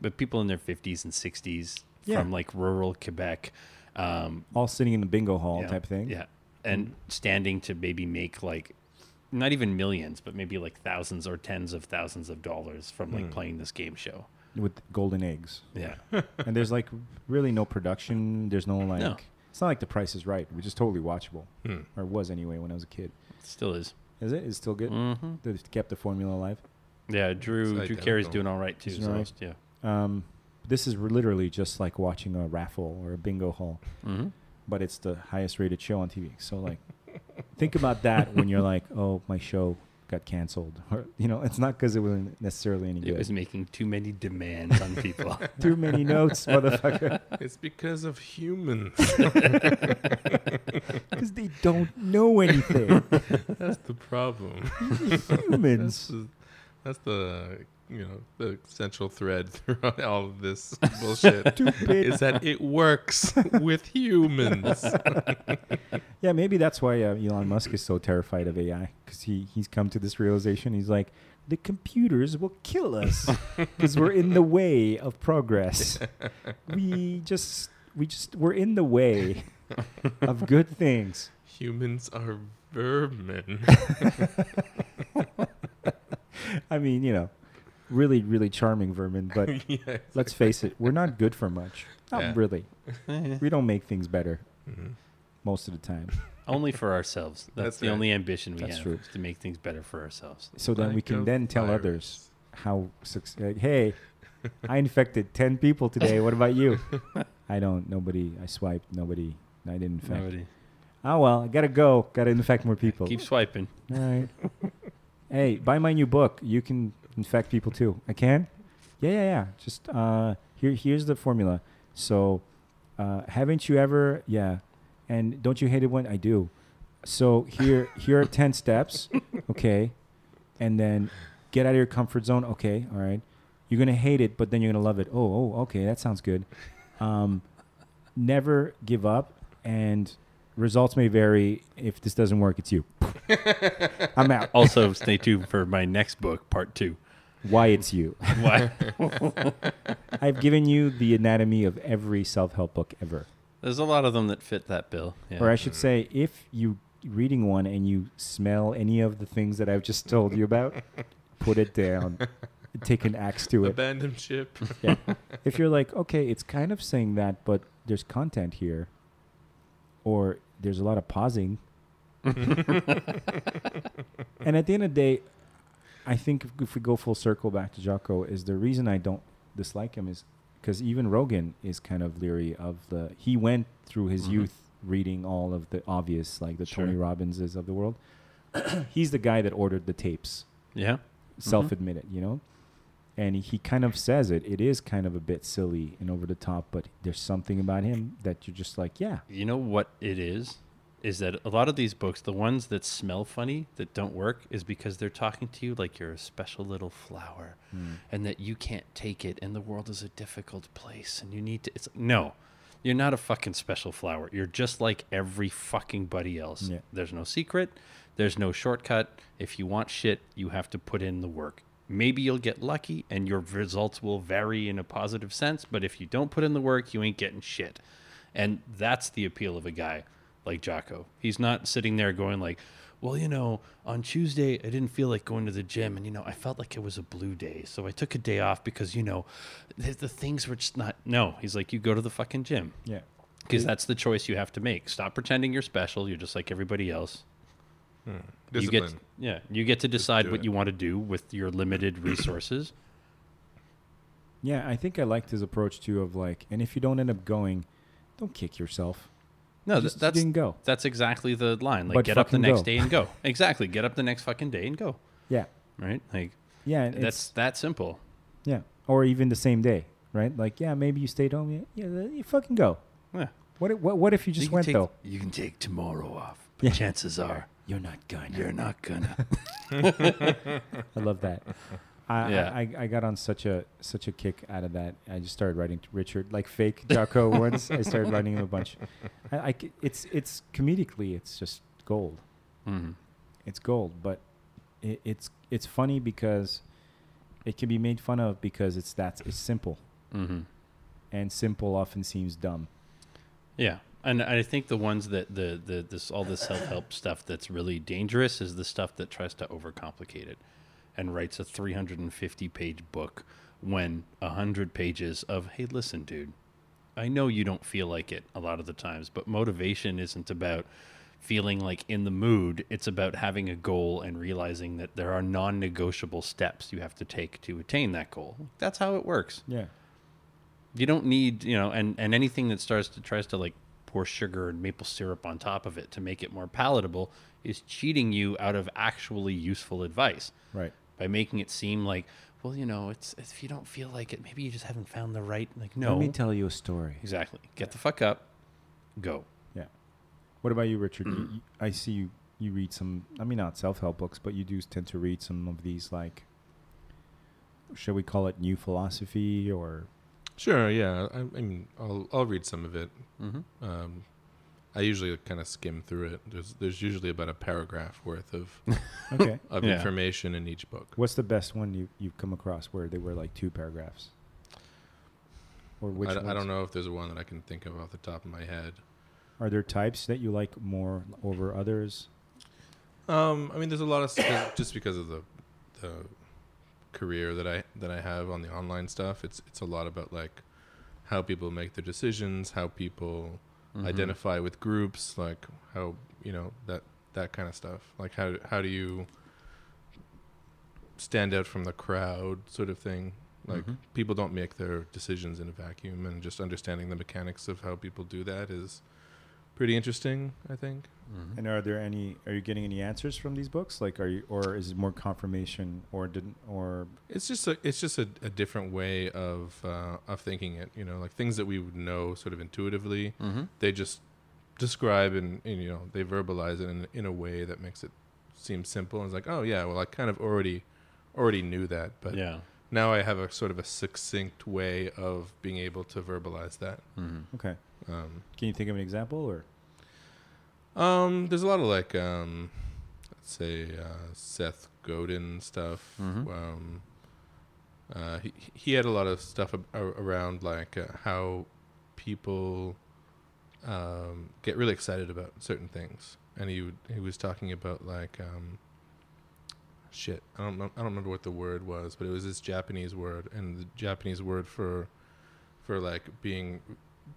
but people in their 50s and 60s from like rural Quebec,
all sitting in the bingo hall type thing.
Yeah, and standing to maybe make like not even millions, but maybe like thousands or tens of thousands of dollars from like playing this game show
with golden eggs.
Yeah,
and there's like really no production. There's no like. No. It's not like The Price is Right, which is totally watchable, or was anyway when I was a kid.
It still is.
Is it? It's still good. They've kept the formula alive.
Yeah, Drew Carey's doing all right too. So right. Yeah.
This is literally just like watching a raffle or a bingo hall, but it's the highest rated show on TV. So like, think about that when you're like, oh, my show got canceled. Or, it's not because it wasn't necessarily any good.
It was making too many demands on people.
Too many notes, motherfucker.
It's because of humans.
Because they don't know anything.
That's the problem.
Humans.
That's the the central thread throughout all of this bullshit.
Stupid.
Is that it works with humans.
Yeah, maybe that's why Elon Musk is so terrified of AI, because he's come to this realization. He's like, the computers will kill us because we're in the way of progress. We're in the way of good things.
Humans are vermin.
I mean, really, really charming vermin, but let's face it, we're not good for much. Not really. We don't make things better most of the time.
Only for ourselves. That's the
right.
only ambition we
That's
have,
true.
is to make things better for ourselves.
So then we
Like
can
a
then tell
virus.
others how, hey, I infected 10 people today. What about you? Nobody, I swiped, nobody, I didn't infect.
Nobody.
Oh, well, I got to go. Got to infect more people.
Keep swiping.
All right. Hey, buy my new book. You can infect people too. I can? Yeah. Just here's the formula. So, haven't you ever? Yeah. And don't you hate it when I do? So here are 10 steps. Okay. And then get out of your comfort zone. Okay. All right. You're gonna hate it, but then you're gonna love it. Oh. Okay. That sounds good. Never give up, and results may vary. If this doesn't work, it's you. I'm out.
Also, stay tuned for my next book, part 2.
Why it's you.
Why?
I've given you the anatomy of every self-help book ever.
There's a lot of them that fit that bill. Yeah.
Or I should say, if you reading one and you smell any of the things that I've just told you about, put it down. Take an axe to it.
Abandon ship.
Yeah. If you're like, okay, it's kind of saying that, but there's content here, or there's a lot of pausing. And at the end of the day, I think if we go full circle back to Jocko, is the reason I don't dislike him is because even Rogan is kind of leery of he went through his youth reading all of the obvious, like the Tony Robbinses of the world. He's the guy that ordered the tapes.
Yeah.
Self-admitted, And he kind of says it. It is kind of a bit silly and over the top, but there's something about him that you're just like, yeah.
You know what it is? Is that a lot of these books, the ones that smell funny, that don't work, is because they're talking to you like you're a special little flower and that you can't take it and the world is a difficult place and you need to... It's like, no, you're not a fucking special flower. You're just like every fucking buddy else.
Yeah.
There's no secret. There's no shortcut. If you want shit, you have to put in the work. Maybe you'll get lucky and your results will vary in a positive sense, but if you don't put in the work, you ain't getting shit. And that's the appeal of a guy like Jocko. He's not sitting there going like, well, on Tuesday, I didn't feel like going to the gym. And, I felt like it was a blue day. So I took a day off because, the things were just not. No, he's like, you go to the fucking gym.
Yeah.
Because that's the choice you have to make. Stop pretending you're special. You're just like everybody else.
Discipline.
You get to decide
do
what
it.
you want to do with your limited resources.
Yeah, I think I liked his approach too of like, and if you don't end up going, don't kick yourself.
No,
You didn't go.
That's exactly the line. Like,
But
get up the
fucking
next
go.
day and go. Exactly. Get up the next fucking day and go.
Yeah.
Right? Like,
Yeah.
that's that simple.
Yeah. Or even the same day, right? Like, yeah, maybe you stayed home. Yeah, you fucking go.
Yeah.
What if you just went though?
You can take tomorrow off. But
Yeah.
chances are
You're not gonna.
you're not gonna.
I love that.
Yeah.
I got on such a kick out of that. I just started writing to Richard, like fake Jocko once. I started writing him a bunch. It's comedically, it's just gold.
Mhm.
It's gold, but it's funny because it can be made fun of because it's simple,
Mhm.
and simple often seems dumb.
Yeah. And I think the ones that all this self-help stuff that's really dangerous is the stuff that tries to overcomplicate it and writes a 350-page book when 100 pages of, hey, listen, dude, I know you don't feel like it a lot of the times, but motivation isn't about feeling like in the mood. It's about having a goal and realizing that there are non-negotiable steps you have to take to attain that goal. That's how it works.
Yeah.
You don't need, and anything that tries to like pour sugar and maple syrup on top of it to make it more palatable is cheating you out of actually useful advice.
Right.
By making it seem like, well, you know, it's if you don't feel like it, maybe you just haven't found the right, like, no.
Let me tell you a story.
Exactly. Get the fuck up. Go.
Yeah. What about you, Richard? I see you read some, I mean, not self-help books, but you do tend to read some of these, like, shall we call it new philosophy or...
Sure, yeah. I mean, I'll read some of it.
Mm-hmm.
I usually kind of skim through it. There's usually about a paragraph worth of of information in each book.
What's the best one you've come across where they were like 2 paragraphs? Or which
I don't know if there's one that I can think of off the top of my head.
Are there types that you like more over others?
I mean, there's a lot of just because of the career that I have on the online stuff. It's a lot about like how people make their decisions, how people identify with groups, like how, you know, that kind of stuff. Like how do you stand out from the crowd, sort of thing. Like people don't make their decisions in a vacuum, and just understanding the mechanics of how people do that is pretty interesting, I think.
And are you getting any answers from these books? Like, or is it more confirmation, or
it's just a different way of thinking it, you know, like things that we would know sort of intuitively, they just describe and you know, they verbalize it in a way that makes it seem simple. And it's like, oh yeah, well, I kind of already knew that, but now I have a sort of a succinct way of being able to verbalize that.
Okay. Can you think of an example, or?
There's a lot of like, let's say, Seth Godin stuff. He had a lot of stuff around like how people get really excited about certain things, and he was talking about like shit. I don't remember what the word was, but it was this Japanese word, and the Japanese word for like being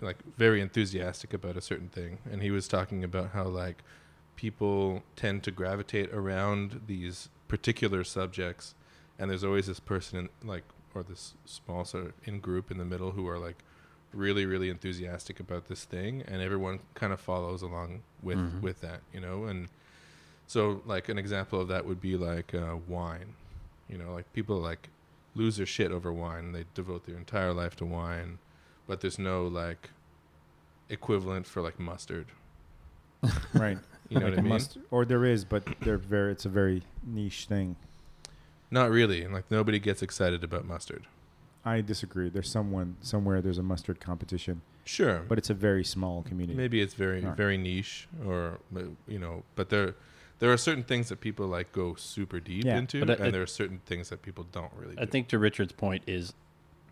like very enthusiastic about a certain thing. And he was talking about how like people tend to gravitate around these particular subjects, and there's always this person or this small sort of in group in the middle who are like really, really enthusiastic about this thing, and everyone kind of follows along with that, you know. And so like an example of that would be like wine, you know, like people like lose their shit over wine. They devote their entire life to wine, but there's no like equivalent for like mustard.
Right.
You know
like
what I mean?
Or there is, but it's a very niche thing.
Not really. Like nobody gets excited about mustard.
I disagree. There's somewhere there's a mustard competition.
Sure.
But it's a very small community.
Maybe it's very niche, or, you know, but there are certain things that people like go super deep into, and there are certain things that people don't really do.
I think to Richard's point is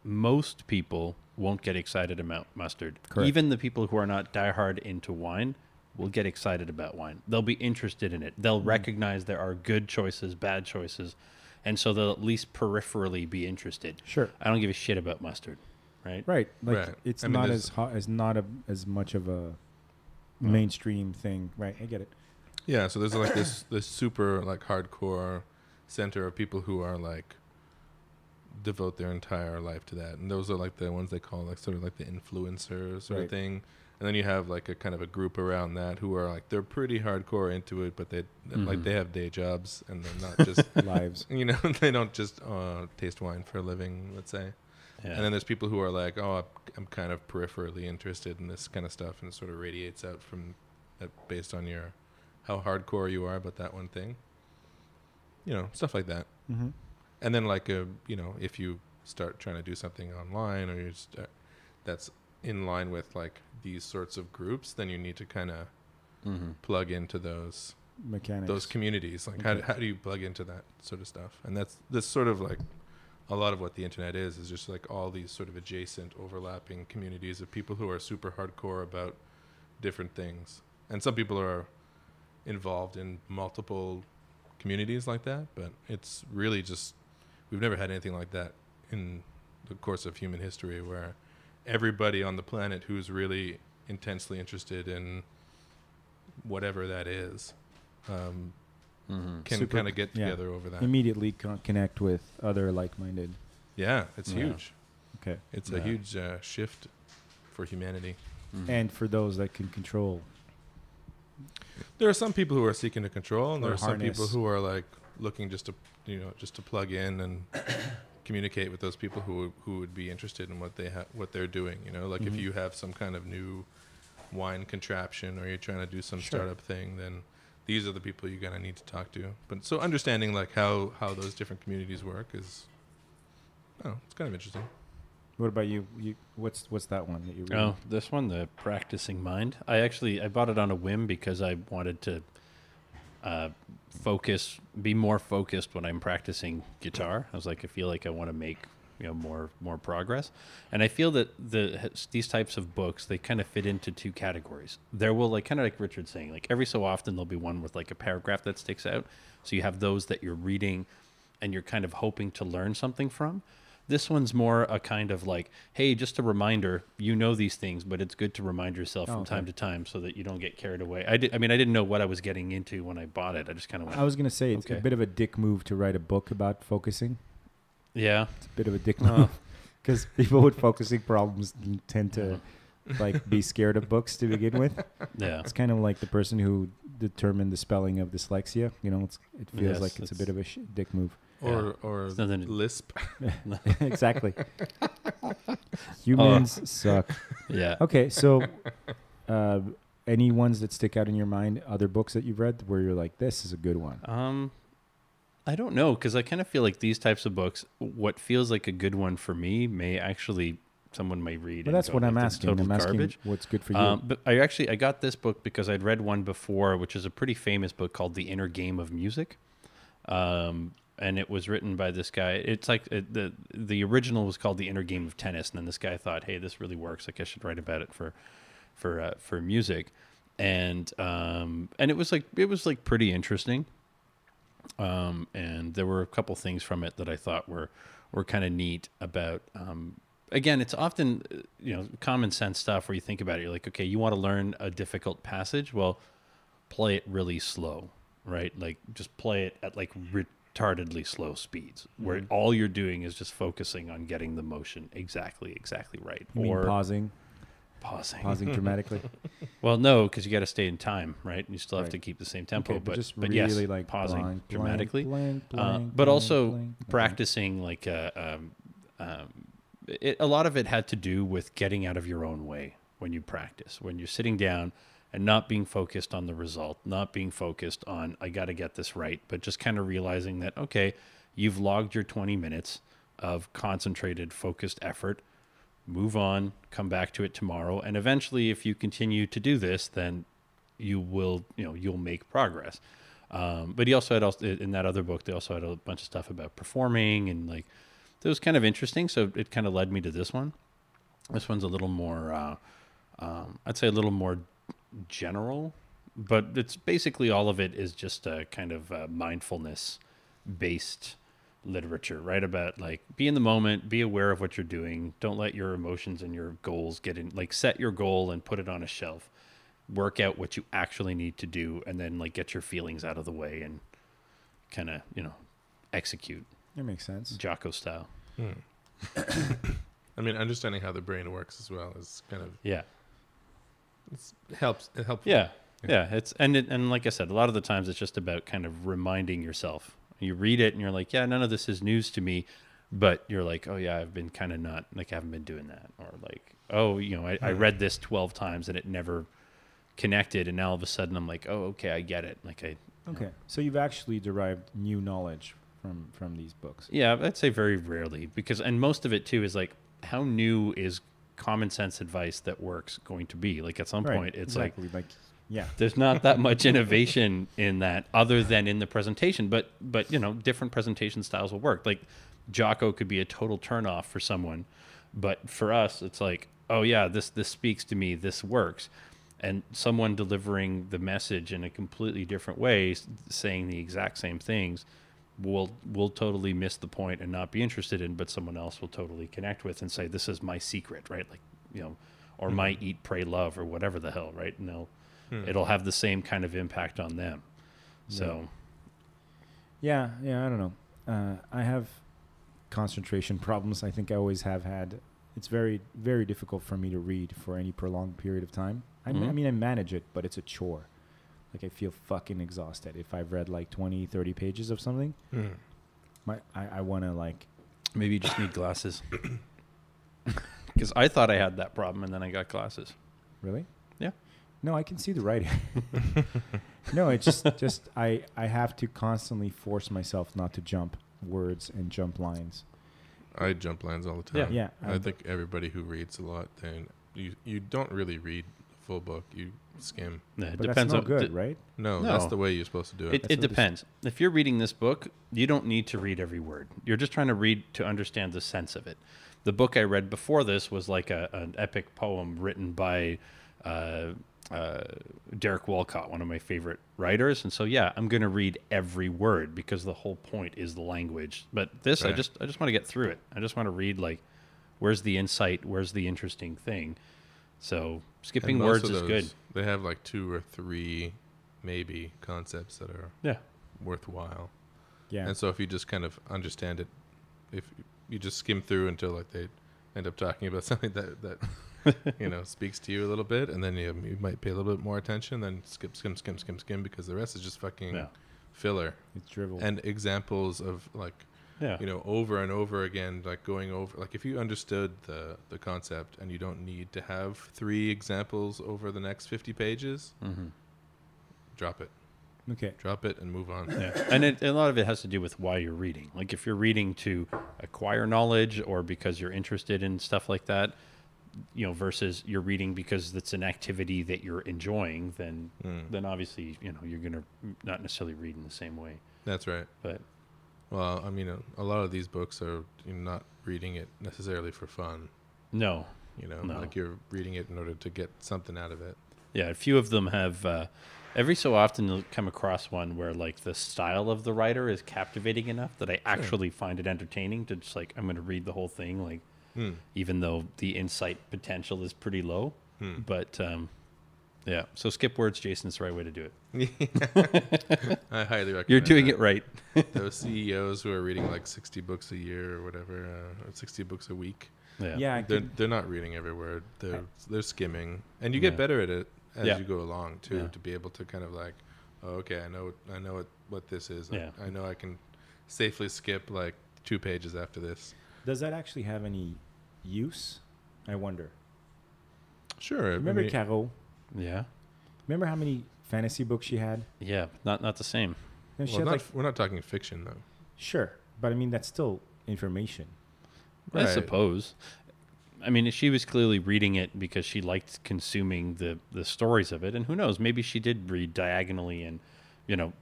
most people won't get excited about mustard.
Correct.
Even the people who are not diehard into wine will get excited about wine. They'll be interested in it. They'll recognize there are good choices, bad choices, and so they'll at least peripherally be interested.
Sure.
I don't give a shit about mustard, right?
Right. Like
Right.
it's
I mean,
not as hot, as much of a mainstream thing. Right. I get it.
Yeah, so there's like this super like hardcore center of people who are like devote their entire life to that, and those are like the ones they call like sort of like the influencers sort of thing. And then you have like a kind of a group around that who are like they're pretty hardcore into it, but they like they have day jobs, and they're not just
lives.
You know, they don't just taste wine for a living, let's say.
Yeah.
And then there's people who are like, oh, I'm kind of peripherally interested in this kind of stuff, and it sort of radiates out from based on your how hardcore you are about that one thing. You know, stuff like that. And then like you know, if you start trying to do something online, or you that's in line with like these sorts of groups, then you need to kind of plug into those
mechanics,
those communities. Like how do you plug into that sort of stuff? And that's sort of like a lot of what the internet is just like all these sort of adjacent overlapping communities of people who are super hardcore about different things. And some people are involved in multiple communities like that, but it's really just we've never had anything like that in the course of human history, where everybody on the planet who's really intensely interested in whatever that is can kind of get together over that.
Immediately connect with other like-minded.
Yeah, it's huge.
Okay.
It's a huge shift for humanity.
and for those that can control.
There are some people who are seeking to control, and
Or
there are some people
harness.
who are like looking just to plug in and communicate with those people who would be interested in what they're doing. Like if you have some kind of new wine contraption, or you're trying to do some startup thing, then these are the people you're gonna need to talk to. But so understanding like how those different communities work is, it's kind of interesting.
What about you? What's that one that you read?
Oh, this one, The Practicing Mind. I bought it on a whim because I wanted to be more focused when I'm practicing guitar. I was like, I feel like I want to make more progress, and I feel that these types of books, they kind of fit into two categories. There will, like, kind of like Richard's saying, like every so often there'll be one with like a paragraph that sticks out. So you have those that you're reading and you're kind of hoping to learn something from. This one's more a kind of like, hey, just a reminder, these things, but it's good to remind yourself from time to time so that you don't get carried away. I didn't know what I was getting into when I bought it. I just kind of went.
I was going to say, it's a bit of a dick move to write a book about focusing.
Yeah.
It's a bit of a dick move because people with focusing problems tend to like be scared of books to begin with.
Yeah.
It's kind of like the person who determined the spelling of dyslexia. It feels like it's a bit of a dick move.
Or lisp.
Exactly. Humans suck.
Yeah.
Okay, so any ones that stick out in your mind, other books that you've read where you're like, this is a good one?
I don't know, because I kind of feel like these types of books, what feels like a good one for me may actually someone may read.
Well, that's what I'm asking. I'm asking what's good for you.
But I got this book because I'd read one before, which is a pretty famous book called The Inner Game of Music. And it was written by this guy. It's like the original was called The Inner Game of Tennis, and then this guy thought, hey, this really works. Like I should write about it for music, and it was like pretty interesting. And there were a couple things from it that I thought were kind of neat about. Again, it's often common sense stuff where you think about it. You're like, okay, you want to learn a difficult passage? Well, play it really slow, right? Like just play it at like retardedly slow speeds, where all you're doing is just focusing on getting the motion exactly right.
You mean pausing dramatically?
Well, no, because you got to stay in time, right? You still have to keep the same tempo,
okay, but
really
yes,
like pausing
blank,
dramatically,
blank,
but also
blank.
practicing like a lot of it had to do with getting out of your own way when you practice, when you're sitting down and not being focused on the result, not being focused on, I got to get this right, but just kind of realizing that, okay, you've logged your 20 minutes of concentrated, focused effort, move on, come back to it tomorrow. And eventually, if you continue to do this, then you'll make progress. But he also had, in that other book, they also had a bunch of stuff about performing, and like, it was kind of interesting. So it kind of led me to this one. This one's a little more, I'd say a little more general, but it's basically all of it is just a kind of mindfulness based literature, right? About like, be in the moment, be aware of what you're doing. Don't let your emotions and your goals get in, like set your goal and put it on a shelf, work out what you actually need to do, and then like get your feelings out of the way and kind of, execute.
That makes sense.
Jocko style.
I mean, understanding how the brain works as well is kind of
Yeah.
It helps.
Yeah. It's and like I said, a lot of the times it's just about kind of reminding yourself. You read it and you're like, yeah, none of this is news to me, but you're like, oh yeah, I've been kind of not like I haven't been doing that, or like, oh, I read this 12 times and it never connected, and now all of a sudden I'm like, oh, okay, I get it. Like
So you've actually derived new knowledge from these books.
Yeah, I'd say very rarely, and most of it too is like, how new is common sense advice that works going to be? Like at some point it's like there's not that much innovation in that other than in the presentation, but different presentation styles will work. Like Jocko could be a total turnoff for someone, but for us it's like, oh yeah, this speaks to me, this works. And someone delivering the message in a completely different way, saying the exact same things, will totally miss the point and not be interested in, but someone else will totally connect with and say, this is my secret, right? Like, or my eat, pray, love, or whatever the hell, right? And it'll have the same kind of impact on them. So.
Yeah, I don't know. I have concentration problems. I think I always have had. it's very, very difficult for me to read for any prolonged period of time. I mean, I manage it, but it's a chore. Like, I feel fucking exhausted. If I've read like 20, 30 pages of something, I want to like...
Maybe you just need glasses. Because I thought I had that problem, and then I got glasses.
Really?
Yeah.
No, I can see the writing. No, it's just I have to constantly force myself not to jump words and jump lines.
I jump lines all the time.
Yeah.
I think everybody who reads a lot, you don't really read a full book. You skim.
Yeah, it
But
depends
that's no
on
good, right?
No,
No.
that's the way you're supposed to do it.
It depends. If you're reading this book, you don't need to read every word. You're just trying to read to understand the sense of it. The book I read before this was like an epic poem written by Derek Walcott, one of my favorite writers. And so, yeah, I'm going to read every word because the whole point is the language. But this,
Right.
I just want to get through it. I just want to read, like, where's the insight? Where's the interesting thing? So skipping
And most
words
of
is good.
those, They have like 2 or 3 maybe concepts that are
Yeah.
worthwhile.
Yeah.
And so if you just kind of understand it, if you just skim through until like they end up talking about something that speaks to you a little bit, and then you might pay a little bit more attention, then skip because the rest is just fucking filler
It's drivel.
and examples of like over and over again, like going over, like if you understood the concept and you don't need to have 3 examples over the next 50 pages, drop it.
Okay.
Drop it and move on.
Yeah. And a lot of it has to do with why you're reading. Like if you're reading to acquire knowledge or because you're interested in stuff like that, versus you're reading because it's an activity that you're enjoying, then obviously, you're going to not necessarily read in the same way.
That's right.
But
well, I mean, a lot of these books are not reading it necessarily for fun.
no. No.
Like you're reading it in order to get something out of it.
Yeah, a few of them have. Every so often, you'll come across one where like the style of the writer is captivating enough that I actually find it entertaining to just like I'm going to read the whole thing, like even though the insight potential is pretty low. But yeah, so skip words, Jason. It's the right way to do it.
I highly recommend.
You're doing
that.
it right.
Those CEOs who are reading like 60 books a year or whatever, or 60 books a week.
Yeah.
They're not reading every word. They're skimming, and you get better at it as you go along too, to be able to kind of like, oh, okay, I know what this is.
Yeah.
I know I can safely skip like 2 pages after this.
Does that actually have any use? I wonder.
Sure.
Remember Caro?
Yeah.
Remember how many fantasy books she had?
Yeah, not the same.
No, she
well,
had
we're not talking fiction though.
Sure, but I mean that's still information.
I
Right.
suppose. I mean, she was clearly reading it because she liked consuming the stories of it, and who knows? Maybe she did read diagonally and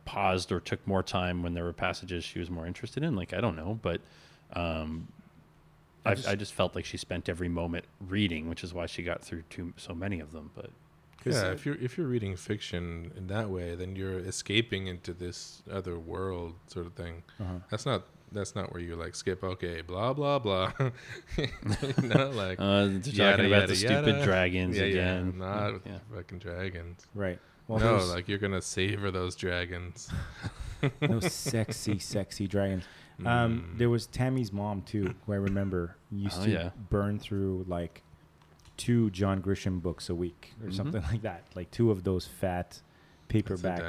paused or took more time when there were passages she was more interested in. Like I don't know, but I just felt like she spent every moment reading, which is why she got through so many of them. But
Yeah, if you're reading fiction in that way, then you're escaping into this other world sort of thing. That's not where you like skip. Okay, blah blah blah. Not like
they're talking about the stupid dragons again.
Not with fucking dragons.
Right. Well,
No, like you're gonna savor those dragons.
those sexy dragons. There was Tammy's mom too, who I remember used to burn through like 2 John Grisham books a week or something like that. Like 2 of those fat paperback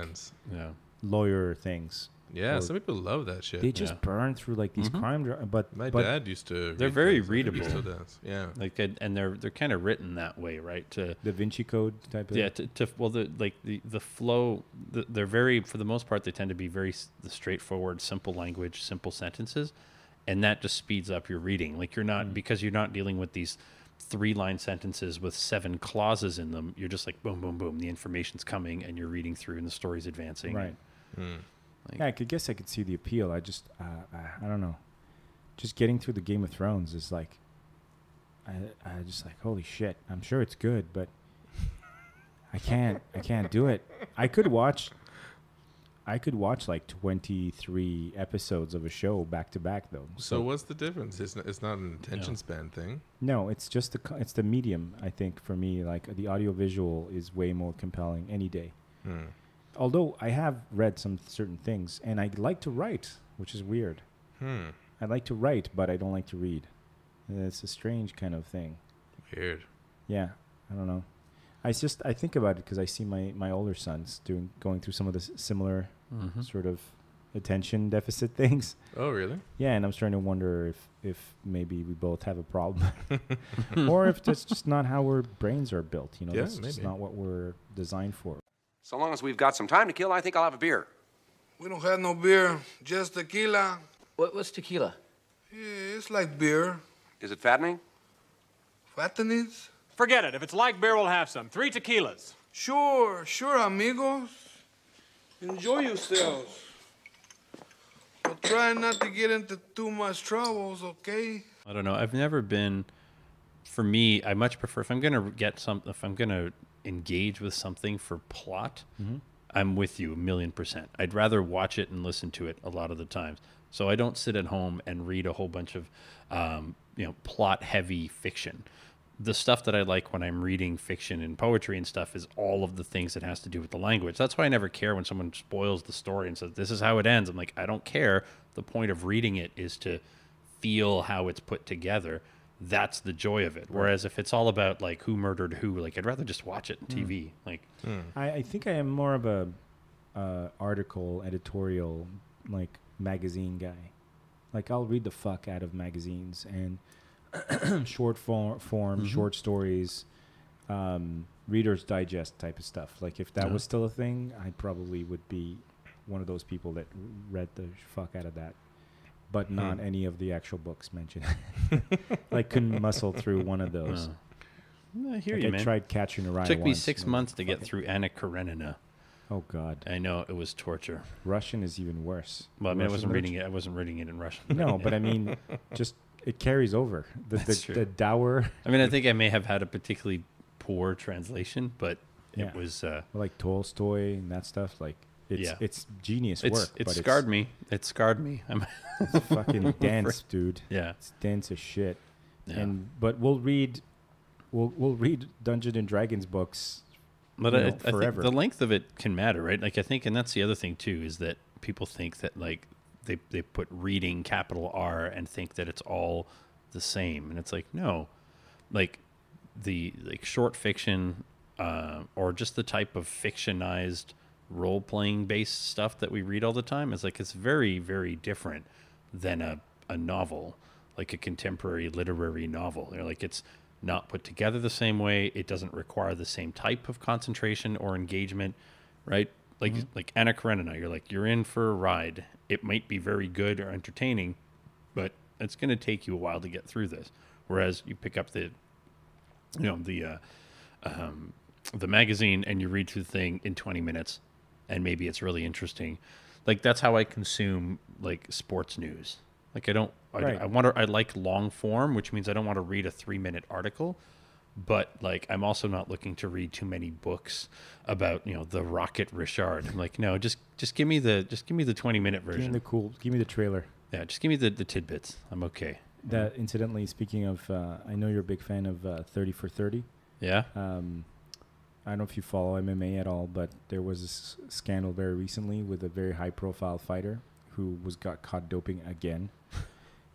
lawyer things.
Yeah,
Or
some people love that shit.
they just burn through like these crime but
My
but
dad used to.
They're
read
very
those. I think he
readable.
still does. Yeah.
like and they're kind of written that way, right? To
Da Vinci Code type of
the flow. They're very, for the most part, they tend to be very straightforward, simple language, simple sentences, and that just speeds up your reading. Like you're not because you're not dealing with these 3-line sentences with 7 clauses in them. You're just like boom, boom, boom. The information's coming, and you're reading through, and the story's advancing.
right. Yeah, I guess I could see the appeal. I just I don't know. Just getting through the Game of Thrones is like I just like holy shit. I'm sure it's good, but I can't do it. I could watch like 23 episodes of a show back to back though.
So what's the difference? It's not an attention span thing.
No, it's just it's the medium. I think for me, like the audio visual is way more compelling any day. Although I have read some certain things, and I like to write, which is weird. I like to write, but I don't like to read. It's a strange kind of thing.
Weird.
Yeah, I don't know. I think about it because I see my older sons going through some of the similar sort of attention deficit things.
Oh, really?
Yeah, and I'm starting to wonder if maybe we both have a problem, or if that's just not how our brains are built. You know,
Yeah,
that's just
maybe.
not what we're designed for.
So long as we've got some time to kill, I think I'll have a beer.
We don't have no beer, just tequila.
What's tequila?
Yeah, it's like beer.
Is it fattening?
Fattenings?
Forget it. If it's like beer, we'll have some. 3 tequilas.
Sure, amigos. Enjoy yourselves. But try not to get into too much troubles, okay?
I don't know. I've never been. For me, I much prefer if I'm gonna engage with something for plot. I'm with you 1,000,000%. I'd rather watch it and listen to it a lot of the times. So I don't sit at home and read a whole bunch of plot-heavy fiction. The stuff that I like when I'm reading fiction and poetry and stuff is all of the things that has to do with the language. That's why I never care when someone spoils the story and says, this is how it ends. I'm like, I don't care. The point of reading it is to feel how it's put together. That's the joy of it. Whereas if it's all about like who murdered who, like I'd rather just watch it on TV. Like,
I think I am more of a article, editorial, like magazine guy. Like I'll read the fuck out of magazines and short form, short stories, Reader's Digest type of stuff. Like if that was still a thing, I probably would be one of those people that read the fuck out of that, but not any of the actual books mentioned. Like couldn't muscle through one of those.
I hear
Like
you,
I
man.
tried Catching a Ride.
Took me
once,
6
and
months to get
fuck it.
through Anna Karenina.
Oh God,
I know it was torture.
Russian is even worse.
Well, I mean, I
Russian
wasn't reading it in Russian.
No, but I mean, just it carries over
That's true.
the dour.
I mean, I think I may have had a particularly poor translation, but
Yeah.
it was.
Like Tolstoy and that stuff. Like it's genius
It
work.
scarred me. It scarred me.
It's fucking dense, dude.
Yeah.
It's dense as shit.
Yeah.
But we'll read Dungeons and Dragons books.
But
you
I
know,
think
forever.
the length of it can matter, right? Like I think, and that's the other thing too, is that people think that like they put reading capital R and think that it's all the same, and it's like no, like the short fiction or just the type of fictionized role playing based stuff that we read all the time is like it's very, very different than a novel, like a contemporary literary novel. They're like it's not put together the same way. It doesn't require the same type of concentration or engagement, right? Like Anna Karenina, you're in for a ride. It might be very good or entertaining, but it's going to take you a while to get through this. Whereas you pick up the magazine and you read through the thing in 20 minutes, and maybe it's really interesting. Like that's how I consume like sports news. Like I like long form, which means I don't want to read a 3-minute article, but like I'm also not looking to read too many books about, the Rocket Richard. I'm like, no, just give me the 20-minute version.
Give me the trailer.
Yeah, just give me the tidbits. I'm okay.
That incidentally, speaking of, I know you're a big fan of 30 for 30.
Yeah.
I don't know if you follow MMA at all, but there was this scandal very recently with a very high-profile fighter who got caught doping again.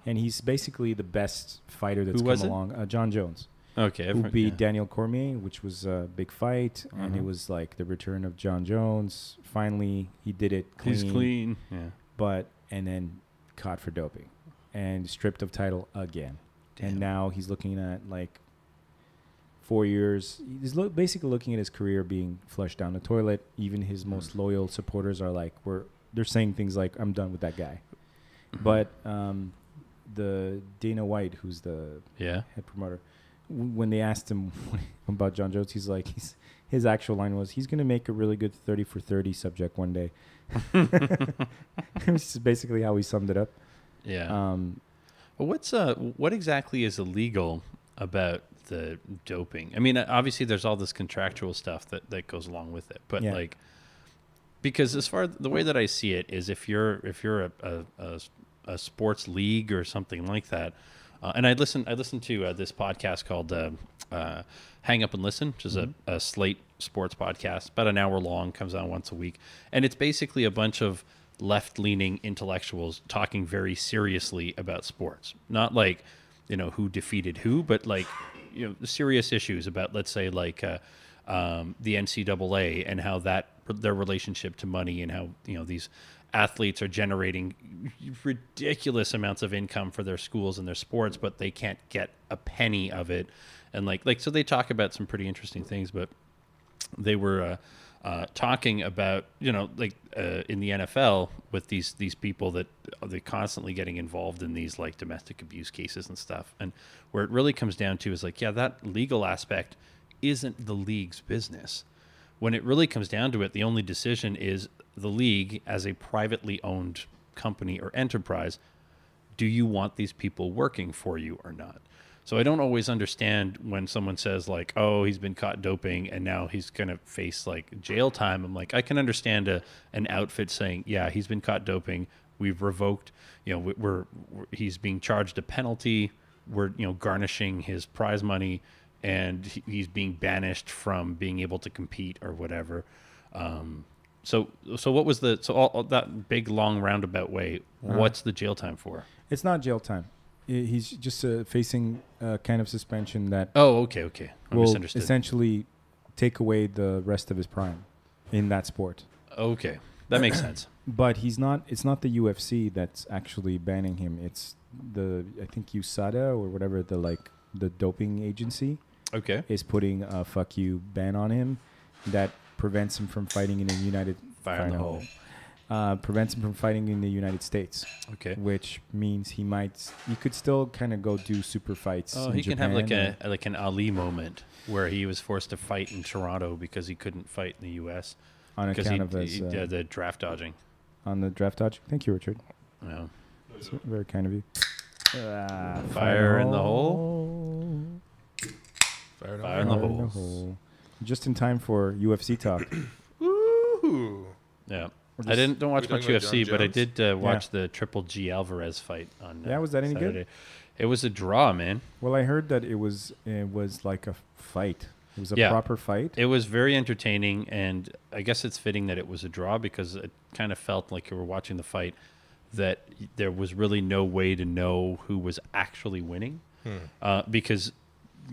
And he's basically the best fighter that's come along. John Jones.
Okay.
Who beat Daniel Cormier, which was a big fight. And it was like the return of John Jones. Finally, he did it clean.
He's clean. Yeah.
And then caught for doping. And stripped of title again. Damn. And now he's looking at like 4 years. He's basically looking at his career being flushed down the toilet. Even his most loyal supporters are like, they're saying things like, I'm done with that guy. But the Dana White, who's the head promoter, when they asked him about John Jones, he's like, his actual line was, he's going to make a really good 30 for 30 subject one day. Which is basically how he summed it up.
Yeah. What exactly is illegal about the doping? I mean, obviously there's all this contractual stuff that goes along with it, but like, because as far the way that I see it is if you're a sports league or something like that, and I listened to this podcast called Hang Up and Listen, which is a Slate sports podcast, about an hour long, comes out once a week, and it's basically a bunch of left-leaning intellectuals talking very seriously about sports, not like who defeated who, but like, serious issues about, let's say, like the NCAA and how their relationship to money, and how these athletes are generating ridiculous amounts of income for their schools and their sports, but they can't get a penny of it. And like so they talk about some pretty interesting things, but they were talking about in the NFL with these people that they're constantly getting involved in these like domestic abuse cases and stuff, and where it really comes down to is like, yeah, that legal aspect isn't the league's business. When it really comes down to it, the only decision is the league as a privately owned company or enterprise. Do you want these people working for you or not? So I don't always understand when someone says like, oh, he's been caught doping and now he's going to face like jail time. I'm like, I can understand an outfit saying, yeah, he's been caught doping. We've revoked, he's being charged a penalty. We're, garnishing his prize money, and he's being banished from being able to compete or whatever. So what was all that big long roundabout way? What's the jail time for?
It's not jail time. He's just facing a kind of suspension that
okay. I
will
misunderstood.
essentially take away the rest of his prime in that sport.
Okay, that makes sense.
But he's not. It's not the UFC that's actually banning him. It's I think USADA or whatever the doping agency.
Okay.
Is putting a fuck you ban on him that prevents him from fighting in the United
Fire in the hole.
Prevents him from fighting in the United States.
Okay.
Which means he could still kind of go do super fights.
Oh,
in
he
Japan
can have like an Ali moment where he was forced to fight in Toronto because he couldn't fight in the U.S.
on account of his
the draft dodging.
On the draft dodging. Thank you, Richard.
Yeah.
That's very kind of you.
Fire in the hole.
Fire in the hole.
Just in time for UFC talk.
Woohoo!
Yeah. I don't watch much UFC, but I did watch the Triple G Alvarez fight on
was that any
Saturday.
good?
It was a draw, man.
Well, I heard that it was like a fight. It was a proper fight.
It was very entertaining, and I guess it's fitting that it was a draw because it kind of felt like you were watching the fight that there was really no way to know who was actually winning because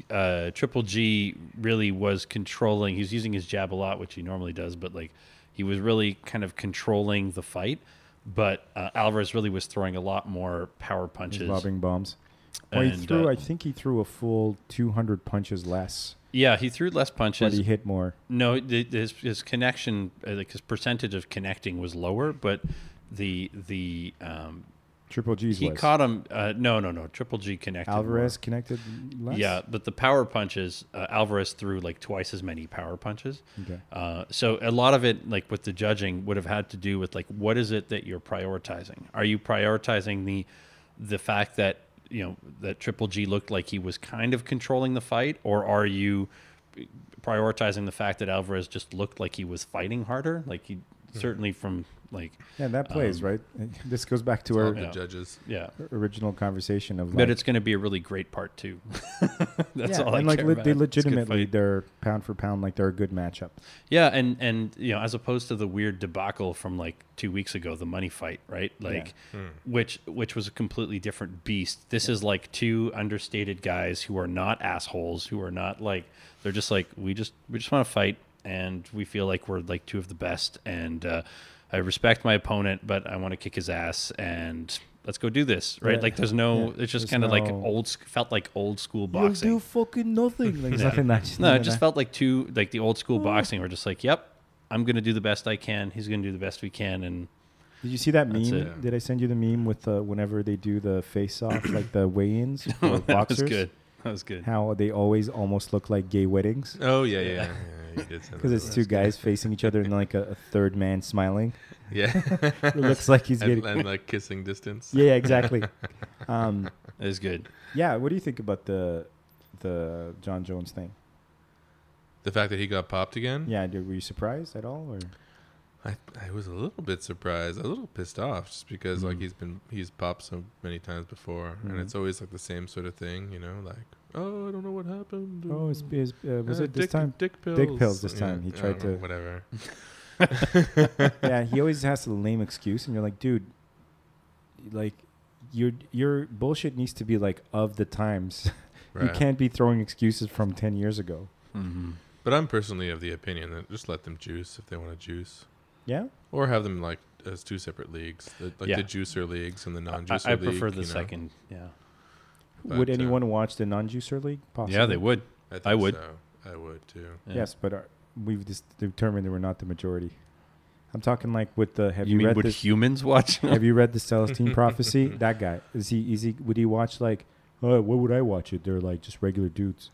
Triple G really was controlling. He was using his jab a lot, which he normally does, but like he was really kind of controlling the fight. But Alvarez really was throwing a lot more power punches,
lobbing bombs. Well, I think he threw a full 200 punches less.
Yeah, he threw less punches.
But he hit more.
No, his connection, like his percentage of connecting was lower, but the
Triple G's
he caught him. No. Triple G connected.
Alvarez
more.
connected less?
Yeah, but the power punches, Alvarez threw like twice as many power punches.
Okay.
So a lot of it, like with the judging, would have had to do with like what is it that you're prioritizing? Are you prioritizing the fact that that Triple G looked like he was kind of controlling the fight, or are you prioritizing the fact that Alvarez just looked like he was fighting harder? Like he certainly from like
that plays right. This goes back to our
judges.
Yeah,
original conversation of.
But it's going to be a really great part too. That's all.
And
I care about.
They legitimately, they're pound for pound, like they're a good matchup.
Yeah, and as opposed to the weird debacle from like 2 weeks ago, the money fight, right? Like, which was a completely different beast. This is like two understated guys who are not assholes, who are not like they're just like we just want to fight, and we feel like we're like two of the best, and I respect my opponent, but I want to kick his ass, and let's go do this, right? Like there's no, it's just kind of like felt like old school boxing.
You do fucking nothing. Like nothing that.
No, it just felt like the old school boxing. We're just like, yep, I'm going to do the best I can. He's going to do the best we can. And
did you see that meme? Did I send you the meme with whenever they do the face-off, like the weigh-ins for boxers?
That was good.
How they always almost look like gay weddings.
Oh, yeah.
Because it's two guys facing each other and like a third man smiling.
Yeah.
It looks like he's getting...
And like kissing distance.
Yeah, exactly.
It is good.
Yeah, what do you think about the John Jones thing?
The fact that he got popped again?
Yeah, were you surprised at all? Or
I was a little bit surprised, a little pissed off, just because like he's popped so many times before, and it's always like the same sort of thing, like, oh, I don't know what happened.
Oh, was it this time?
Dick pills.
Dick pills this time. He tried to
whatever.
Yeah, he always has a lame excuse, and you're like, dude, like, your bullshit needs to be like of the times. You
Right.
can't be throwing excuses from 10 years ago.
Mm-hmm.
But I'm personally of the opinion that just let them juice if they want to juice.
Yeah.
Or have them like as two separate leagues, the
Yeah.
juicer leagues and the non-juicer
I
league.
prefer the
you know.
second. Yeah.
Would
But,
anyone watch the non-juicer league? Possibly.
Yeah, they would.
I
would.
So. I would too.
Yeah.
Yes, but we've just determined that we're not the majority. I'm talking like with the. Have
You
you,
mean
read
would
this?
humans watch?
Have you read the Celestine Prophecy? That guy is he? Would he watch like? Oh, what would I watch it? They're like just regular dudes.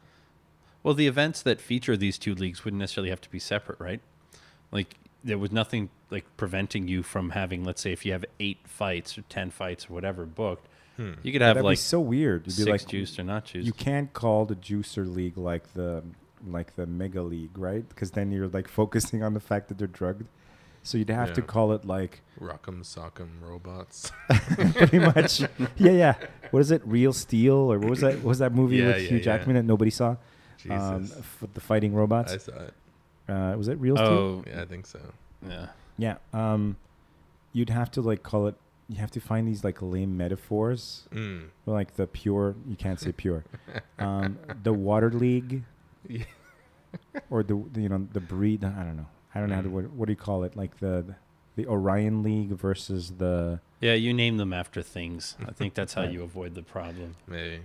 Well, the events that feature these two leagues wouldn't necessarily have to be separate, right? Like there was nothing like preventing you from having, let's say, if you have 8 fights or 10 fights or whatever booked, you could have
That'd be
like
so weird. It'd
6
be like
juiced or not juiced.
you can't call the juicer league like the mega league, right? Because then you're like focusing on the fact that they're drugged. So you'd have to
Yeah.
call it like
Rock'em sock'em robots.
pretty much. Yeah. What is it? Real Steel or what was that? What was that movie with Hugh Jackman that nobody saw?
Jesus.
The fighting robots.
I saw it.
Was it Real Steel?
Oh,
Yeah, I think so.
yeah.
Yeah. You'd have to like call it. You have to find these like lame metaphors.
Mm.
Like the pure. You can't say pure. The Water League.
Yeah.
Or the breed. I don't know. I don't know how to, what do you call it? Like the Orion League versus the.
Yeah, you name them after things. I think that's how you avoid the problem.
Maybe.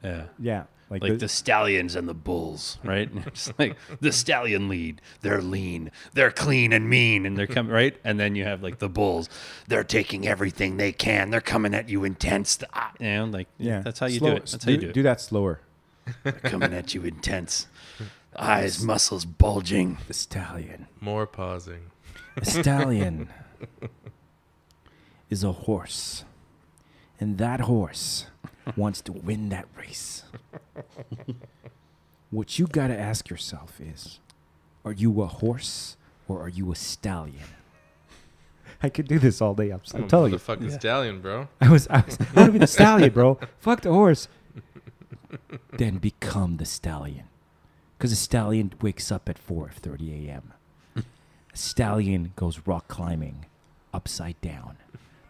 Yeah.
Yeah.
Like the stallions and the bulls, right? It's like the stallion lead. They're lean, they're clean and mean, and they're coming, right? And then you have like the bulls. They're taking everything they can. They're coming at you intense. You know, like
Yeah.
that's how you
Slow-
do it. That's how you do it.
Do that slower.
They're coming at you intense. Eyes, muscles bulging.
The stallion.
More pausing.
A stallion is a horse, and that horse wants to win that race. What you gotta ask yourself is, are you a horse or are you a stallion?
I could do this all day. I'm telling you.
Fuck the stallion, bro.
I want to be the stallion, bro. Fuck the horse.
Then become the stallion. Because a stallion wakes up at 4:30 a.m. A stallion goes rock climbing upside down.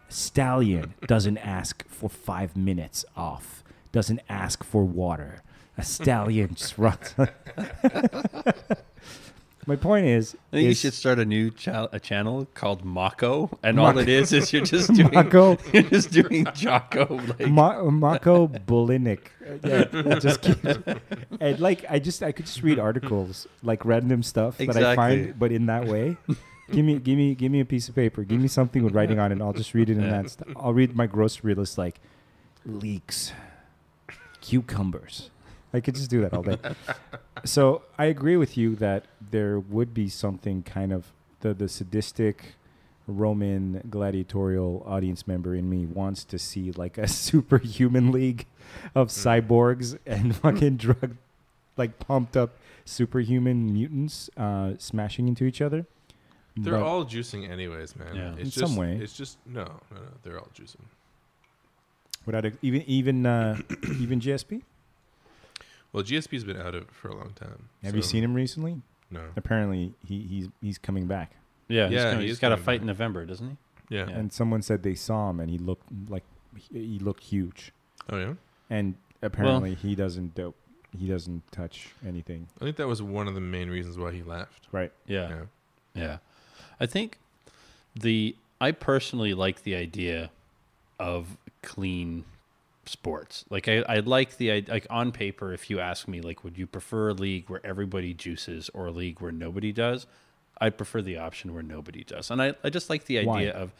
A stallion doesn't ask for 5 minutes off. Doesn't ask for water. A stallion just runs.
My point is,
I think you should start a new channel called Mako, and all it is you're just doing
Mako.
you're just doing Jocko. Like,
Mako Bolinik. Yeah, just keep, and like I could just read articles, like random stuff that I
Exactly.
find, but in that way. Give me a piece of paper. Give me something with writing on it. And I'll just read it in that. I'll read my grocery list like
Leeks. Cucumbers.
I could just do that all day. So I agree with you that there would be something kind of the sadistic Roman gladiatorial audience member in me wants to see like a superhuman league of cyborgs and fucking drug, like pumped up superhuman mutants smashing into each other.
They're
But-
all juicing anyways, man.
Yeah.
It's
In
just,
some way.
It's just no. They're all juicing.
without even GSP.
Well, GSP's been out of it for a long time.
Have you seen him recently?
No.
Apparently he's coming back.
yeah,
Yeah,
he's
he's
got a
coming
fight
back.
in November, doesn't he?
Yeah.
Yeah.
And someone said they saw him and he looked huge.
Oh yeah.
And apparently he doesn't dope. He doesn't touch anything.
I think that was one of the main reasons why he left.
Right.
Yeah.
Yeah.
Yeah. I think I personally like the idea of clean sports. Like I like like on paper, if you ask me, like, would you prefer a league where everybody juices or a league where nobody does? I'd prefer the option where nobody does. And I just like the idea of,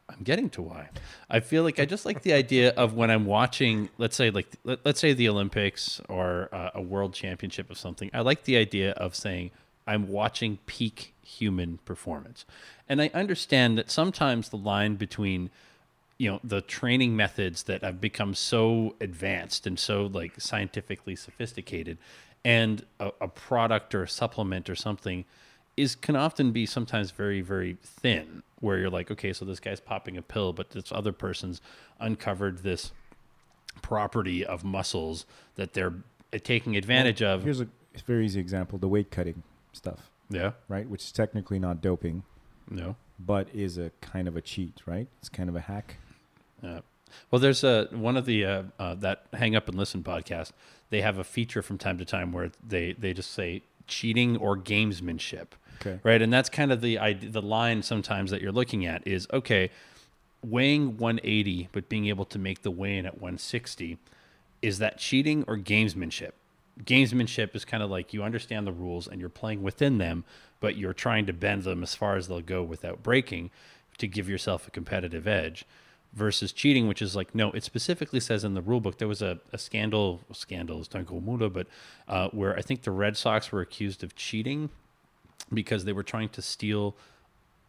I'm getting to why. I feel like I just like the idea of when I'm watching, let's say the Olympics or a world championship of something. I like the idea of saying I'm watching peak human performance. And I understand that sometimes the line between, the training methods that have become so advanced and so like scientifically sophisticated and a product or a supplement or something can often be sometimes very, very thin, where you're like, okay, so this guy's popping a pill, but this other person's uncovered this property of muscles that they're taking advantage of.
Here's a very easy example: the weight cutting stuff,
Yeah.
right? Which is technically not doping,
No.
but is a kind of a cheat, right? It's kind of a hack.
Yeah. Well, there's one of the that Hang Up and Listen podcast. They have a feature from time to time where they just say cheating or gamesmanship, right? And that's kind of the line sometimes that you're looking at is, okay, weighing 180 but being able to make the weigh-in at 160, is that cheating or gamesmanship? Gamesmanship is kind of like you understand the rules and you're playing within them, but you're trying to bend them as far as they'll go without breaking to give yourself a competitive edge. Versus cheating, which is like, no, it specifically says in the rule book, there was a scandal is Tango Muda, but where I think the Red Sox were accused of cheating because they were trying to steal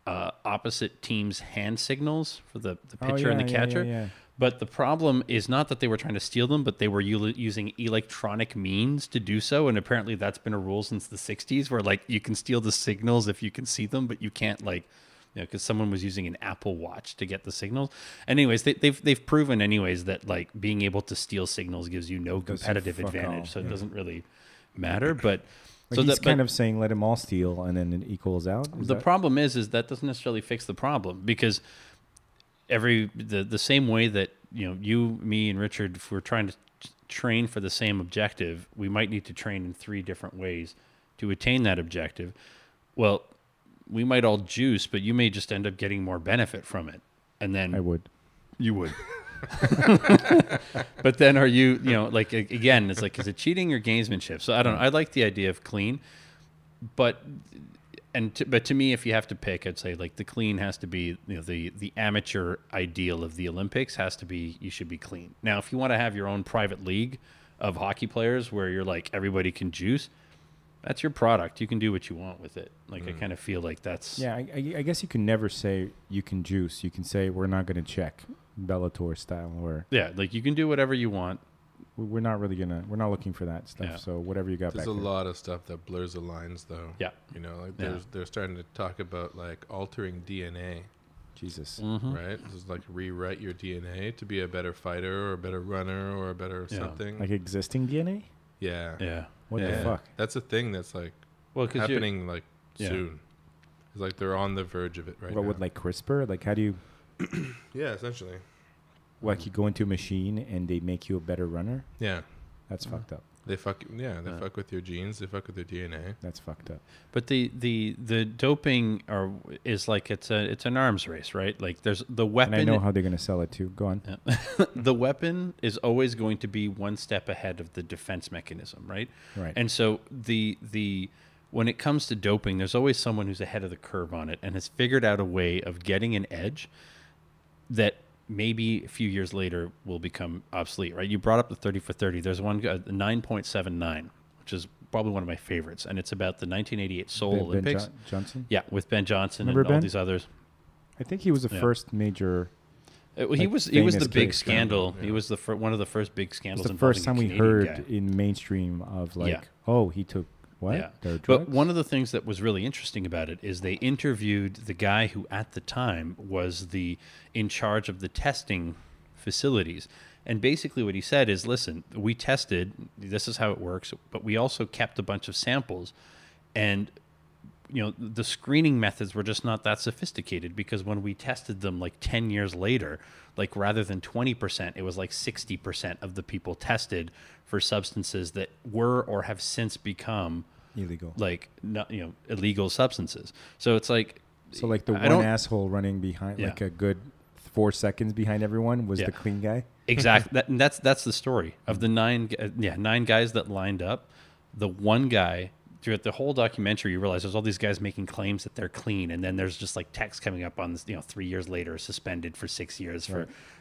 opposite teams' hand signals for the pitcher and the catcher.
Yeah.
But the problem is not that they were trying to steal them, but they were using electronic means to do so. And apparently that's been a rule since the 60s where like you can steal the signals if you can see them, but you can't like, because someone was using an Apple Watch to get the signals. Anyways, they've proven anyways that like being able to steal signals gives you no competitive advantage, so it doesn't really matter. But
like so he's kind of saying let them all steal and then it equals out.
The problem is that doesn't necessarily fix the problem, because the same way that you, me, and Richard, if we're trying to train for the same objective, we might need to train in 3 different ways to attain that objective. Well, we might all juice, but you may just end up getting more benefit from it. And then
I would.
You would. But then are you, like, again, it's like, is it cheating or gamesmanship? So I don't know. I like the idea of clean, but to me, if you have to pick, I'd say like the clean has to be, the amateur ideal of the Olympics has to be, you should be clean. Now, if you want to have your own private league of hockey players where you're like, everybody can juice, that's your product. You can do what you want with it. Like, I kind of feel like that's...
Yeah, I guess you can never say you can juice. You can say we're not going to check Bellator style or...
Yeah, like you can do whatever you want.
We're not really going to... We're not looking for that stuff. Yeah. So whatever you got
There's
back
a lot of stuff that blurs the lines, though.
Yeah.
Like they're starting to talk about, like, altering DNA.
Jesus.
Mm-hmm.
Right? This is like rewrite your DNA to be a better fighter or a better runner or a better something.
Like existing DNA?
Yeah.
Yeah.
What the fuck?
That's a thing that's like happening like soon. It's like they're on the verge of it right now.
With like CRISPR? Like how do you...
Yeah, essentially.
Like you go into a machine and they make you a better runner?
Yeah.
That's fucked up.
They fuck with your genes, they fuck with your DNA.
That's fucked up.
But the doping is like it's an arms race, right? Like there's the weapon.
And I know how they're going to sell it too. Go on.
Yeah. The weapon is always going to be one step ahead of the defense mechanism, right?
Right.
And so the when it comes to doping, there's always someone who's ahead of the curve on it and has figured out a way of getting an edge that maybe a few years later will become obsolete, right? You brought up the 30 for 30. There's one, 9.79, which is probably one of my favorites, and it's about the 1988 Seoul Olympics.
Johnson?
Yeah, with Ben Johnson.
Remember
and
Ben?
All these others.
I think he was the first major...
he was the big
case,
scandal. Yeah. He was one of the first big scandals.
It's the first time we heard in mainstream of like, oh, he took... What?
Yeah. But one of the things that was really interesting about it is they interviewed the guy who at the time was in charge of the testing facilities. And basically what he said is, listen, we tested, this is how it works, but we also kept a bunch of samples. And, the screening methods were just not that sophisticated, because when we tested them like 10 years later, like rather than 20%, it was like 60% of the people tested for substances that were or have since become
illegal,
like illegal substances. So it's like,
the one asshole running behind like a good 4 seconds behind everyone was the clean guy.
Exactly. That's the story of the 9 guys that lined up. The one guy, throughout the whole documentary, you realize there's all these guys making claims that they're clean, and then there's just like text coming up on this, 3 years later, suspended for 6 years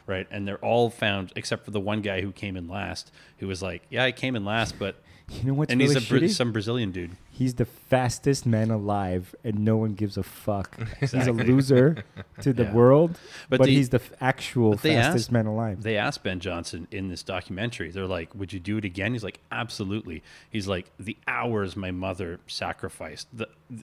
right. And they're all found except for the one guy who came in last, who was like, yeah, I came in last, but
you know what's
and
really
he's some Brazilian dude.
He's the fastest man alive, and no one gives a fuck. Exactly. He's a loser to the world, but he's the actual fastest man alive.
They asked Ben Johnson in this documentary, they're like, would you do it again? He's like, absolutely. He's like, the hours my mother sacrificed.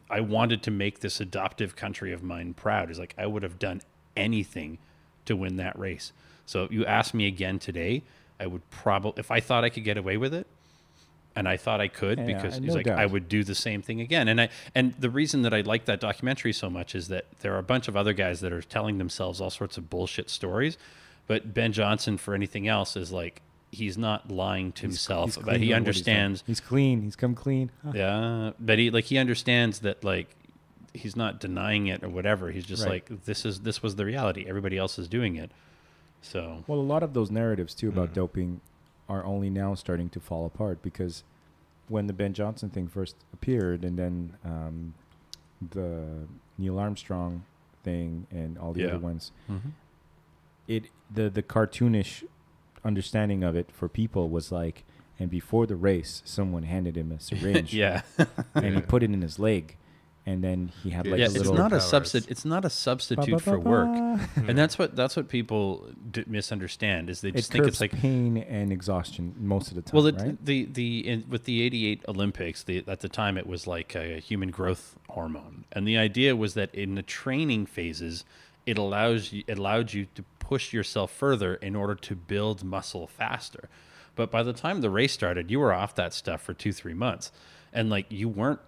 I wanted to make this adoptive country of mine proud. He's like, I would have done anything to win that race. So if you ask me again today, I would probably, if I thought I could get away with it, and I thought I could, because he's like, I would do the same thing again. And the reason that I like that documentary so much is that there are a bunch of other guys that are telling themselves all sorts of bullshit stories, But Ben Johnson, for anything else, is like, he's not lying to himself, but
clean
he
on what
understands.
He's clean. He's come clean.
Yeah, but he understands that, like, he's not denying it or whatever. He's just like, this was the reality. Everybody else is doing it. So
well, a lot of those narratives too about doping are only now starting to fall apart, because when the Ben Johnson thing first appeared, and then the Neil Armstrong thing and all the other ones, the cartoonish understanding of it for people was like, and before the race, someone handed him a syringe, and he put it in his leg, and then he had like a little.
It's not a substitute for work, and that's what people misunderstand. Is they just think it's like
pain and exhaustion most of the time.
Well,
right?
with the '88 Olympics, at the time it was like a human growth hormone, and the idea was that in the training phases, it allowed you to push yourself further in order to build muscle faster. But by the time the race started, you were off that stuff for 2-3 months, and like you weren't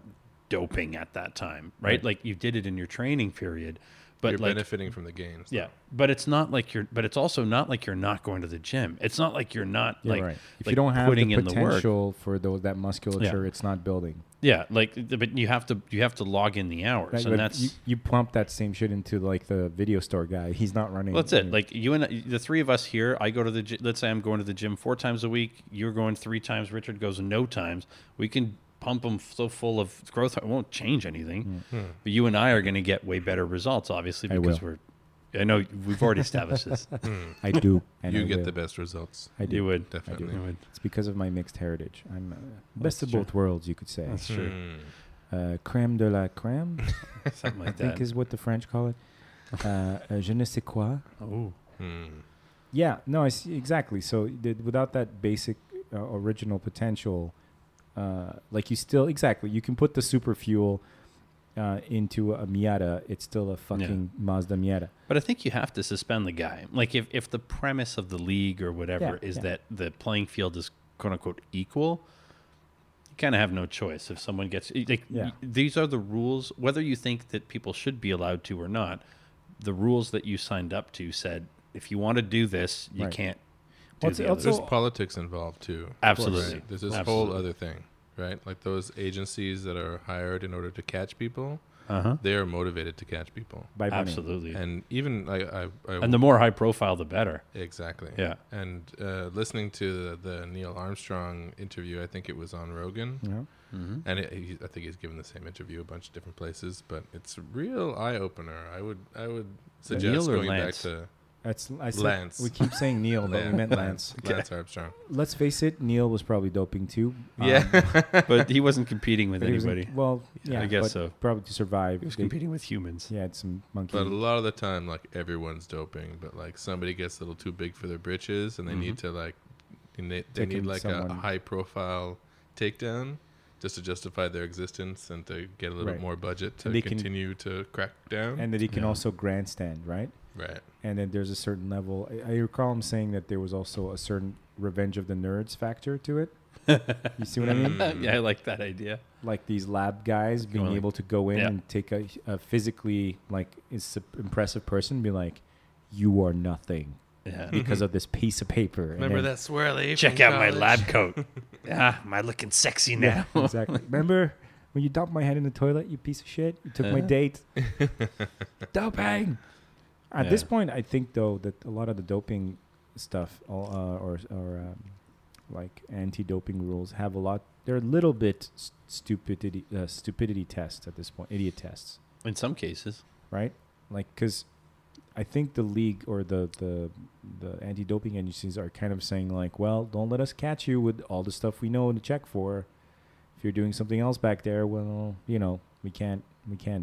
doping at that time, right? Like you did it in your training period, but
you're
like,
benefiting from the gains.
Yeah, but it's not like but it's also not like you're not going to the gym. It's not like you're not
if you don't have the potential for that musculature, it's not building.
Yeah, but you have to log in the hours, and that's
you pump that same shit into like the video store guy. He's not running.
Well, that's it. Like you and the three of us here, I go to the gym. Let's say I'm going to the gym 4 times a week. You're going 3 times. Richard goes no times. We can pump them so full of growth, it won't change anything. But you and I are going to get way better results, obviously, because I know we've already established this.
I do. And
you get the best results.
I do.
You would.
Definitely.
You would.
It's because of my mixed heritage. I'm best of both worlds, you could say.
That's true.
Crème de la crème,
Something like
I think
that.
is what the French call it. Je ne sais quoi.
Oh.
Yeah, no, I see, exactly. So without that basic original potential, like you still, you can put the super fuel into a Miata, it's still a fucking Mazda Miata.
But I think you have to suspend the guy. Like if the premise of the league or whatever is that the playing field is quote unquote equal, you kind of have no choice. If someone gets these are the rules. Whether you think that people should be allowed to or not, the rules that you signed up to said if you want to do this, you can't.
There's politics involved too.
Absolutely.
Right? There's this whole other thing, right? Like those agencies that are hired in order to catch people, they are motivated to catch people.
By money.
Absolutely.
And even
and the more high profile, the better.
Exactly.
Yeah.
And listening to the Neil Armstrong interview, I think it was on Rogan.
Yeah.
And I think he's given the same interview a bunch of different places, but it's a real eye opener. I would suggest going back to.
Lance. We keep saying Neil, but we meant Lance.
Lance Armstrong.
Let's face it, Neil was probably doping too.
But he wasn't competing with anybody.
I
guess so.
Probably to survive.
He was competing with humans.
He had some monkey.
But a lot of the time, like everyone's doping, but like somebody gets a little too big for their britches, and they need to like, they need like a high profile takedown just to justify their existence and to get a little bit more budget to continue to crack down.
And that he can also grandstand, right?
Right.
And then there's a certain level. I recall him saying that there was also a certain Revenge of the Nerds factor to it. You see what I mean?
Yeah, I like that idea.
Like these lab guys being able to go in and take a physically impressive person and be like, you are nothing.
Yeah.
Because of this piece of paper.
Remember that swirly?
Check out my lab coat. Am I looking sexy now?
Yeah, exactly. Remember when you dumped my head in the toilet, you piece of shit? You took my date. Doping! At this point, I think, though, that a lot of the doping stuff or like anti-doping rules have a lot. They're a little bit stupidity tests at this point, idiot tests.
In some cases.
Right? Like, because I think the league or the anti-doping agencies are kind of saying, like, well, don't let us catch you with all the stuff we know to check for. If you're doing something else back there, well, we can't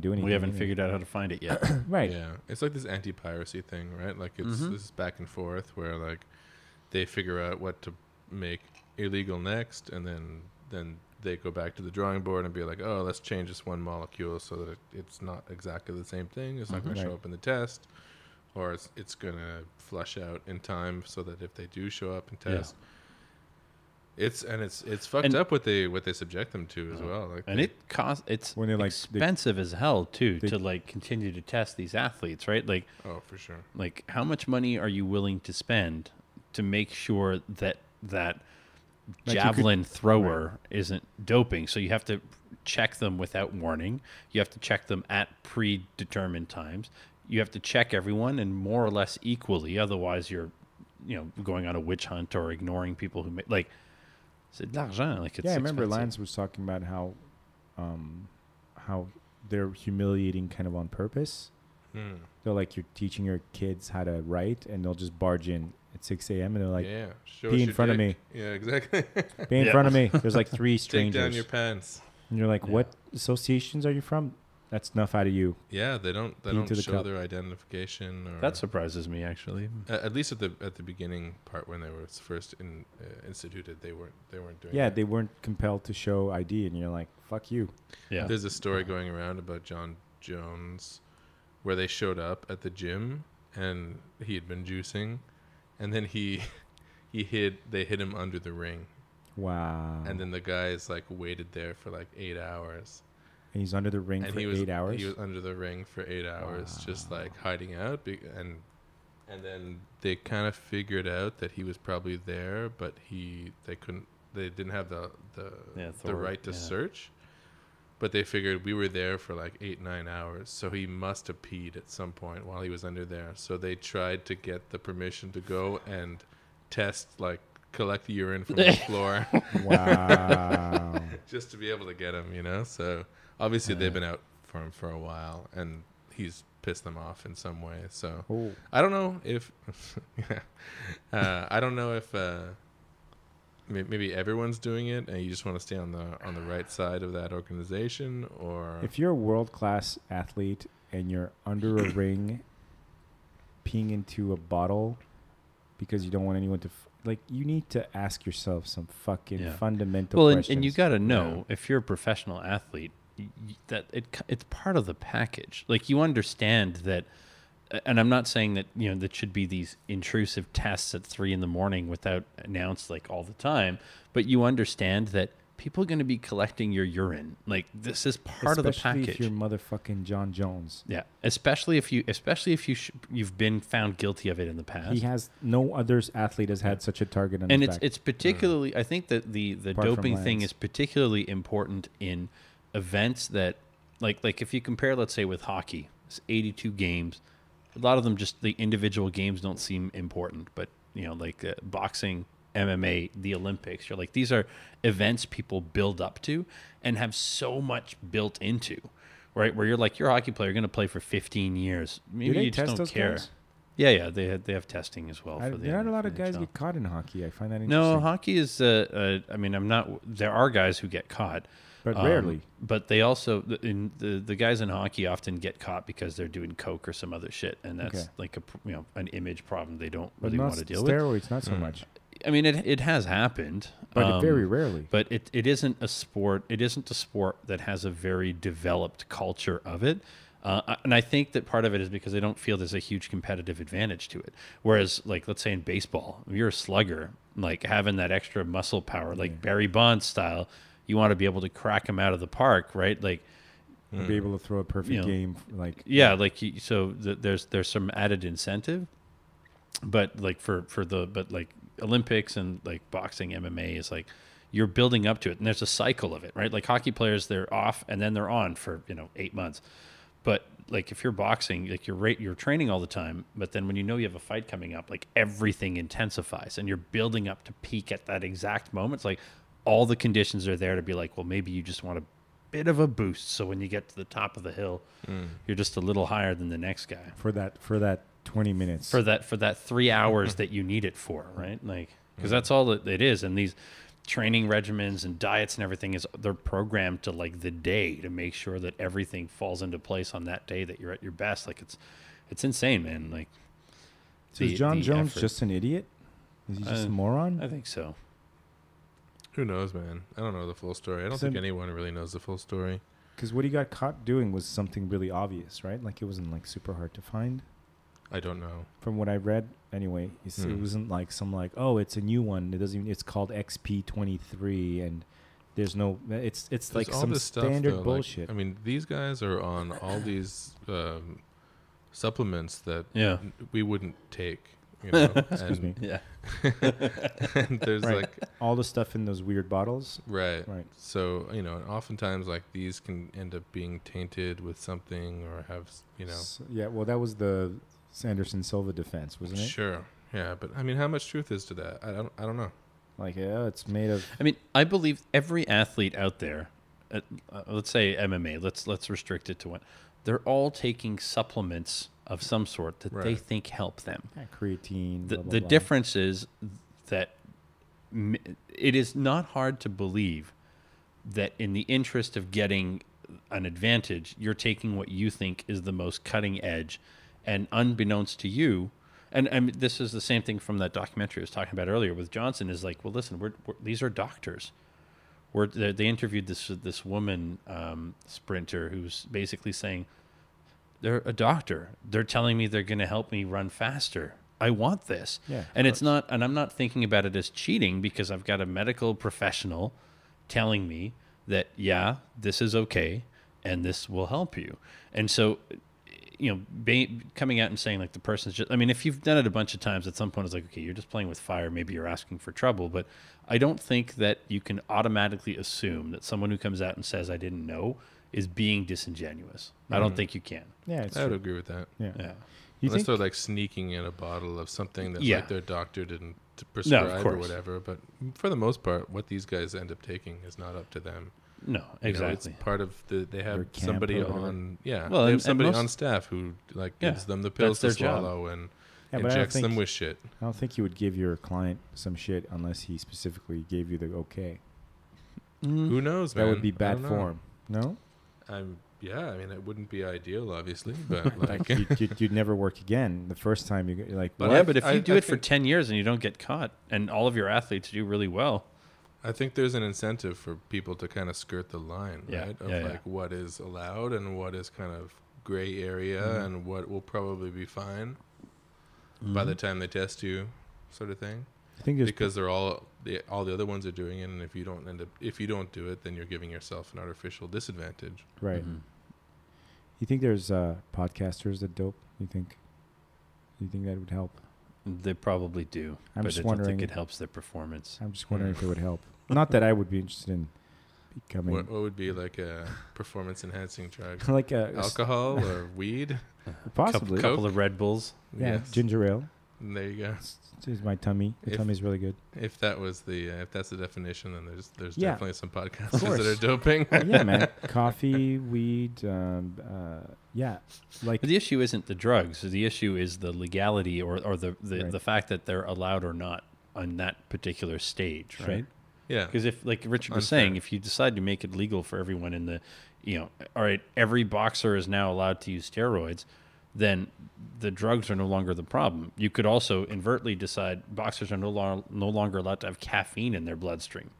do anything.
We haven't figured out how to find it yet.
Right.
Yeah. It's like this anti-piracy thing, right? Like it's this back and forth where like they figure out what to make illegal next, and then they go back to the drawing board and be like, oh, let's change this one molecule so that it's not exactly the same thing. It's not going to show up in the test, or it's going to flush out in time so that if they do show up in test. It's fucked up what they subject them to as well. Like
and it's
when they're like
expensive as hell too to like continue to test these athletes, right? Like,
oh, for sure.
Like, how much money are you willing to spend to make sure that like javelin thrower isn't doping? So you have to check them without warning. You have to check them at predetermined times. You have to check everyone and more or less equally. Otherwise, you're going on a witch hunt or ignoring people who make like. C'est de l'argent. Like, it's
I remember
expensive.
Lance was talking about how they're humiliating kind of on purpose. They're like, you're teaching your kids how to write, and they'll just barge in at 6 a.m. and they're like, be in front of me.
Yeah, exactly.
Be in front of me. There's like 3 strangers.
Take down your pants.
And you're like, what associations are you from? That's enough out of you.
Yeah, they don't show their identification. Or
that surprises me, actually.
At least at the beginning part when they were first instituted, they weren't doing.
Yeah,
that.
they weren't compelled to show ID, and you're like, fuck you.
Yeah.
There's a story going around about John Jones, where they showed up at the gym and he had been juicing, and then they hid him under the ring.
Wow.
And then the guys like waited there for like 8 hours.
And he's under the ring for 8 hours?
He was under the ring for 8 hours, just like hiding out. And then they kind of figured out that he was probably there, but they didn't have the right to search. But they figured we were there for like 8-9 hours, so he must have peed at some point while he was under there. So they tried to get the permission to go and collect urine from the floor.
Wow.
Just to be able to get him, So obviously they've been out for him for a while, and he's pissed them off in some way. So I don't know if maybe everyone's doing it, and you just want to stay on the right side of that organization, or
if you're a world-class athlete and you're under a ring peeing into a bottle because you don't want anyone to you need to ask yourself some fucking fundamental questions.
And you got to know, if you're a professional athlete, that it's part of the package. Like, you understand that, and I'm not saying that that should be these intrusive tests at 3 a.m. without announced like all the time, but you understand that people are going to be collecting your urine. Like, this is part of the package.
Especially if you're motherfucking John Jones.
Yeah, especially if you've been found guilty of it in the past.
He has no other athlete has had such a target on his back.
And it's particularly, I think that the doping thing is particularly important in events that, like if you compare, let's say, with hockey, it's 82 games. A lot of them, just the individual games don't seem important, but boxing, MMA, the Olympics, you're like, these are events people build up to and have so much built into, right? Where you're like, you're a hockey player, you're going to play for 15 years. Maybe you just don't care.
Guys?
Yeah, they have testing as well.
There aren't a lot of guys get caught in hockey. I find that interesting.
No, hockey is. There are guys who get caught,
but rarely.
But they also, the guys in hockey often get caught because they're doing coke or some other shit, and that's like an image problem they don't really want to deal with.
Steroids, not so much.
I mean, it has happened,
but very rarely.
But it isn't a sport. It isn't a sport that has a very developed culture of it. And I think that part of it is because they don't feel there's a huge competitive advantage to it. Whereas, like, let's say in baseball, if you're a slugger, like having that extra muscle power, like Barry Bonds style, you want to be able to crack them out of the park, right? Like,
be able to throw a perfect game, like
there's some added incentive, but like but Olympics and like boxing, MMA is like you're building up to it, and there's a cycle of it, right? Like hockey players, they're off and then they're on for 8 months. But like if you're boxing, like you're training all the time, but then when you have a fight coming up, like everything intensifies and you're building up to peak at that exact moment. It's like all the conditions are there to be like, well, maybe you just want a bit of a boost, so when you get to the top of the hill, you're just a little higher than the next guy.
For that 20 minutes.
For that 3 hours that you need it for, right? Like, because that's all it is. And these training regimens and diets and everything they're programmed to like the day to make sure that everything falls into place on that day that you're at your best. Like it's insane, man. Like,
so is John Jones just an idiot? Is he just a moron?
I think so.
Who knows, man? I don't know the full story. I don't think anyone really knows the full story.
Because what he got caught doing was something really obvious, right? Like, it wasn't like super hard to find.
I don't know.
From what I read, anyway, it wasn't like it's a new one. It doesn't even, it's called XP23, and there's no, it's like
all
some
this stuff,
standard
though,
bullshit.
I mean, these guys are on all these supplements that we wouldn't take. You know?
Excuse me.
Yeah.
And there's like
all the stuff in those weird bottles.
Right.
Right.
So, you know, oftentimes like these can end up being tainted with something or have, you know.
Yeah, well, that was the Sanderson Silva defense, wasn't it?
Sure. Yeah, but I mean, how much truth is to that? I don't know.
Like, yeah, it's made of.
I mean, I believe every athlete out there, let's say MMA, let's restrict it to one. They're all taking supplements of some sort that they think help them.
Yeah, creatine.
The difference is that it is not hard to believe that in the interest of getting an advantage, you're taking what you think is the most cutting edge, and unbeknownst to you, and this is the same thing from that documentary I was talking about earlier with Johnson, is like, well, listen, these are doctors. They interviewed this woman sprinter who's basically saying, they're a doctor. They're telling me they're going to help me run faster. I want this.
Yeah,
and it's not, and I'm not thinking about it as cheating because I've got a medical professional telling me that, yeah, this is okay and this will help you. And so, you know, coming out and saying like the person's just, I mean, if you've done it a bunch of times, at some point it's like, okay, you're just playing with fire. Maybe you're asking for trouble. But I don't think that you can automatically assume that someone who comes out and says, I didn't know, is being disingenuous. I don't think you can.
Yeah, it's
I would
true.
agree with that.
Yeah.
Unless
think
they're like sneaking in a bottle of something that like their doctor didn't prescribe or whatever. But for the most part, what these guys end up taking is not up to them.
No, exactly.
It's part of they have somebody on. Yeah,
well,
they have somebody on staff who like gives them the pills to
job.
swallow and
but
injects them with shit.
I don't think you would give your client some shit unless he specifically gave you the okay.
Who knows, man?
That would be bad form. No?
Yeah, I mean, it wouldn't be ideal, obviously, but like
you'd never work again. The first time you're like,
but yeah, but if you do it for 10 years and you don't get caught, and all of your athletes do really well,
I think there's an incentive for people to kind of skirt the line, right? Of like what is allowed and what is kind of gray area and what will probably be fine by the time they test you, sort of thing.
I think
because they're all the other ones are doing it, and if you don't do it, then you're giving yourself an artificial disadvantage.
Right. Mm-hmm. You think there's podcasters that dope? You think that would help?
They probably do.
I'm
but
just
I
wondering.
don't think it helps their performance.
I'm just wondering if it would help. Not that I would be interested in becoming.
What would be like a performance-enhancing drug?
Like
alcohol or weed?
Possibly.
A couple of Red Bulls.
Yeah,
yes.
Ginger ale.
And there you go.
It's my tummy. The tummy's really good.
If that's the definition, then there's definitely some podcasters that are doping.
Yeah, man. Coffee, weed, yeah. Like
but the issue isn't the drugs. The issue is the legality or the fact that they're allowed or not on that particular stage, right?
Yeah.
Because if, like Richard was saying, if you decide to make it legal for everyone in the, all right, every boxer is now allowed to use steroids, then the drugs are no longer the problem. You could also invertly decide boxers are no longer allowed to have caffeine in their bloodstream.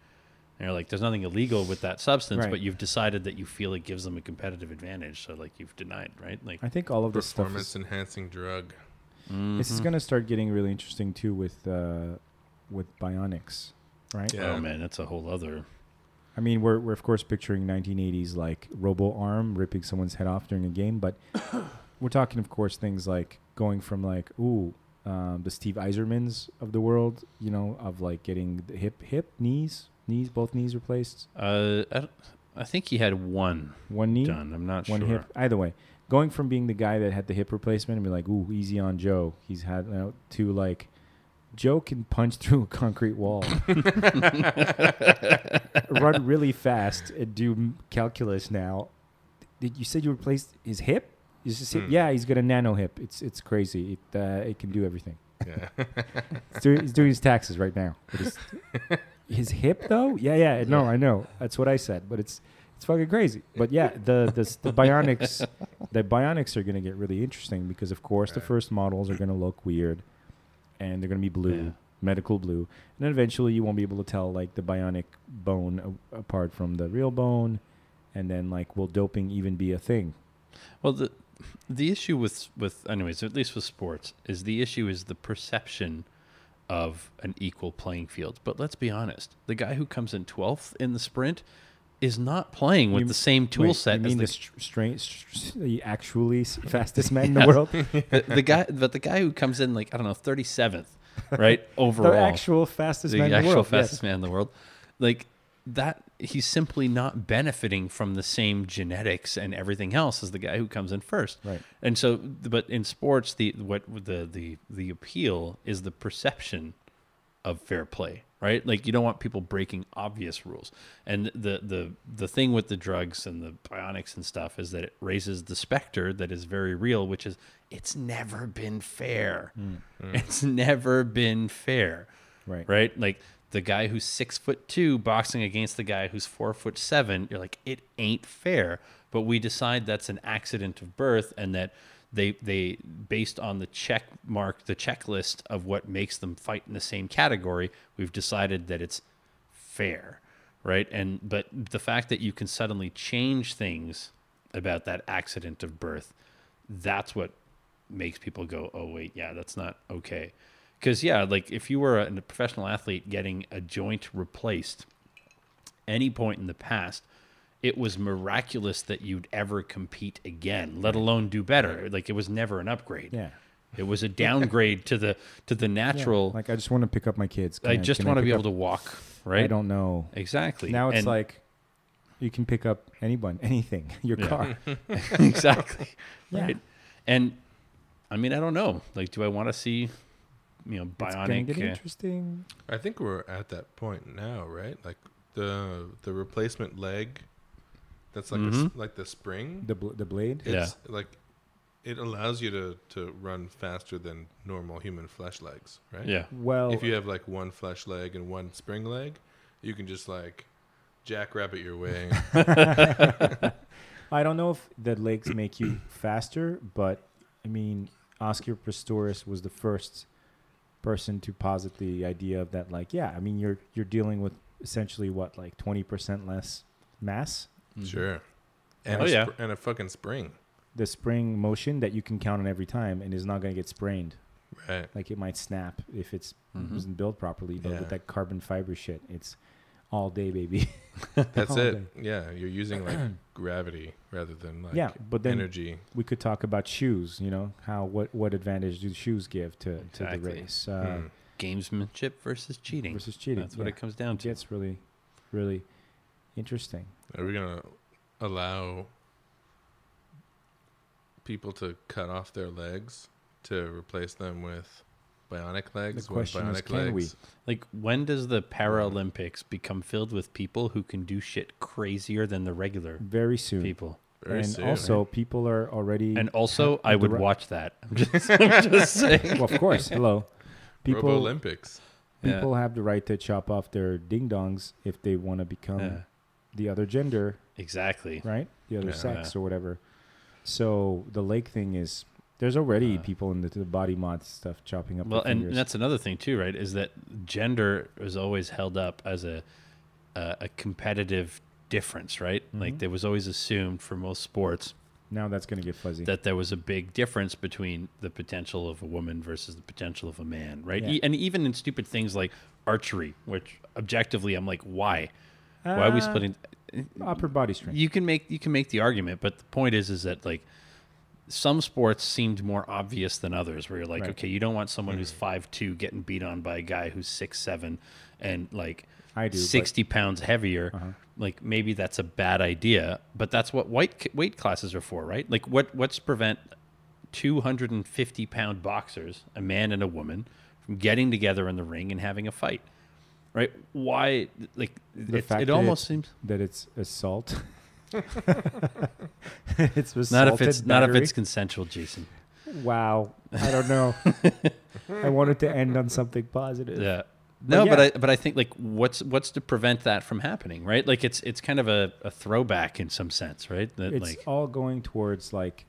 And you're like, there's nothing illegal with that substance, but you've decided that you feel it gives them a competitive advantage. So like you've denied, right? Like
I think all of this stuff
performance-enhancing drug.
This is going to start getting really interesting too with bionics, right?
Yeah. Oh man, that's a whole other.
I mean, we're of course picturing 1980s like robo arm ripping someone's head off during a game, but we're talking, of course, things like going from like, the Steve Eisermans of the world, of like getting the hip, both knees replaced.
I think he had one
knee
done. I'm not
one
sure.
Hip. Either way, going from being the guy that had the hip replacement and be like, ooh, easy on Joe. He's had to like, Joe can punch through a concrete wall, run really fast, and do calculus now. You said you replaced his hip? Yeah, he's got a nano hip. It's crazy. It can do everything.
Yeah.
He's doing his taxes right now. His hip though? Yeah. No, I know. That's what I said. But it's fucking crazy. But yeah, the bionics, are going to get really interesting because of course the first models are going to look weird, and they're going to be blue, medical blue, and then eventually you won't be able to tell like the bionic bone apart from the real bone, and then like will doping even be a thing?
Well, the the issue with anyways, at least with sports, is the issue is the perception of an equal playing field. But let's be honest, the guy who comes in 12th in the sprint is not playing with the same tool set.
You mean the actually fastest man in the world?
the guy who comes in like, I don't know, 37th, right? Overall,
the actual fastest man in the world.
The actual fastest man in the world, like that. He's simply not benefiting from the same genetics and everything else as the guy who comes in first.
Right.
And so, but in sports, the appeal is the perception of fair play, right? Like you don't want people breaking obvious rules. And the thing with the drugs and the bionics and stuff is that it raises the specter that is very real, which is it's never been fair. It's never been fair. Right? Like the guy who's 6'2" boxing against the guy who's 4'7", you're like, it ain't fair. But we decide that's an accident of birth, and that they based on the checklist of what makes them fight in the same category, we've decided that it's fair, right? But the fact that you can suddenly change things about that accident of birth, that's what makes people go, oh wait, yeah, that's not okay. Because, yeah, like if you were a professional athlete getting a joint replaced any point in the past, it was miraculous that you'd ever compete again, let alone do better. Like it was never an upgrade.
Yeah.
It was a downgrade to the natural.
Yeah. Like I just want to pick up my kids.
I just want to be able to walk, right?
I don't know.
Exactly.
Now it's like you can pick up anything, your car.
Exactly.
Yeah.
Right. And I mean, I don't know. Like, do I want to see... bionic.
It's gonna get interesting.
I think we're at that point now, right? Like the replacement leg, that's like like the spring,
the blade.
It's like it allows you to run faster than normal human flesh legs, right?
Yeah.
Well,
if you have like one flesh leg and one spring leg, you can just like jackrabbit your way.
I don't know if the legs make you faster, but I mean, Oscar Pistorius was the first person to posit the idea of that, like, yeah, I mean, you're dealing with essentially what, like 20% less mass.
Sure. And and a fucking spring.
The spring motion that you can count on every time and is not going to get sprained.
Right.
Like it might snap if it wasn't built properly, but with that carbon fiber shit, it's all day, baby.
That's it. Day. Yeah, you're using like gravity rather than like
but then
energy.
We could talk about shoes. What advantage do shoes give to the race?
Gamesmanship versus cheating. That's what it comes down to.
It's really, really interesting.
Are we gonna allow people to cut off their legs to replace them with bionic legs?
The question is, can we?
Like, when does the Paralympics become filled with people who can do shit crazier than the regular
very soon
people?
Very soon,
also, people are already...
And also, I would watch that. I'm just saying.
Well, of course. Hello.
People Olympics.
People have the right to chop off their ding-dongs if they want to become the other gender.
Exactly.
Right? The other sex or whatever. So the leg thing is... There's already people in the body mod stuff chopping up.
Well, and that's another thing too, right? Is that gender is always held up as a competitive difference, right? Mm-hmm. Like there was always assumed for most sports.
Now that's going to get fuzzy.
That there was a big difference between the potential of a woman versus the potential of a man, right?
Yeah.
And even in stupid things like archery, which objectively I'm like, why? Why are we splitting?
Upper body strength.
You can make the argument, but the point is that like. Some sports seemed more obvious than others, where you're like, okay, you don't want someone who's 5'2" getting beat on by a guy who's 6'7" and like 60 pounds heavier. Like maybe that's a bad idea, but that's what weight classes are for, right? Like what's to prevent 250-pound boxers, a man and a woman, from getting together in the ring and having a fight, right? Why? Like it almost seems
that it's assault.
It's not if it's consensual, Jason.
Wow, I don't know. I wanted to end on something positive.
Yeah, but I think like what's to prevent that from happening, right? Like it's kind of a throwback in some sense, right? That,
it's
like
all going towards like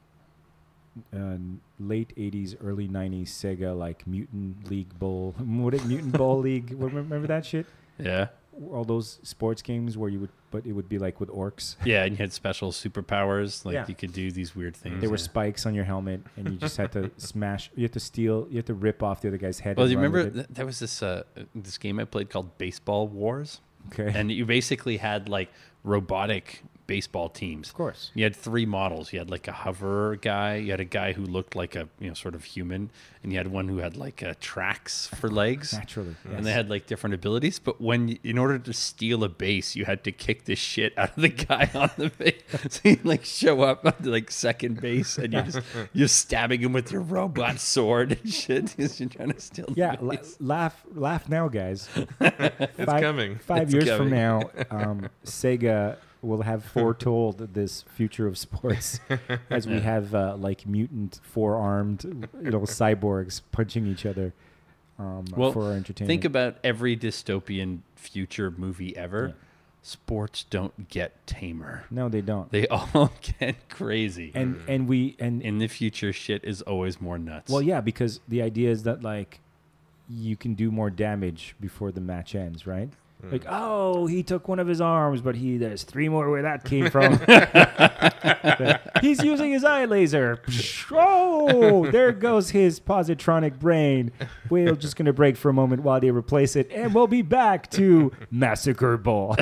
late 80s, early 90s Sega, like Mutant League Bowl. What it Mutant Bowl League? Remember that shit?
Yeah.
all those sports games where but it would be like with orcs.
Yeah, and you had special superpowers. Like
Yeah.
you could do these weird things.
There were
yeah.
spikes on your helmet, and you just had to smash. You had to steal. You had to rip off the other guy's head.
Well,
and
do you
run
remember
with it.
there was this game I played called Baseball Wars?
Okay.
And you basically had like robotic baseball teams.
Of course.
You had 3 models. You had like a hover guy. You had a guy who looked like a sort of human, and you had one who had like tracks for legs.
Naturally.
And they had like different abilities. But in order to steal a base, you had to kick the shit out of the guy on the base. So you like show up on the like second base, and you're stabbing him with your robot sword and shit because you're trying to steal.
Yeah,
the base.
laugh now, guys.
It's coming.
5
It's
years from
coming.
now, Sega will have foretold this future of sports as we have like mutant 4-armed, cyborgs punching each other for our entertainment.
Think about every dystopian future movie ever.
Yeah.
Sports don't get tamer.
No, they don't.
They all get crazy.
And
in the future, shit is always more nuts.
well, yeah, because the idea is that like you can do more damage before the match ends, right? Like, oh, he took one of his arms, but there's 3 more where that came from. He's using his eye laser. Oh, there goes his positronic brain. We're just going to break for a moment while they replace it, and we'll be back to Massacre Ball.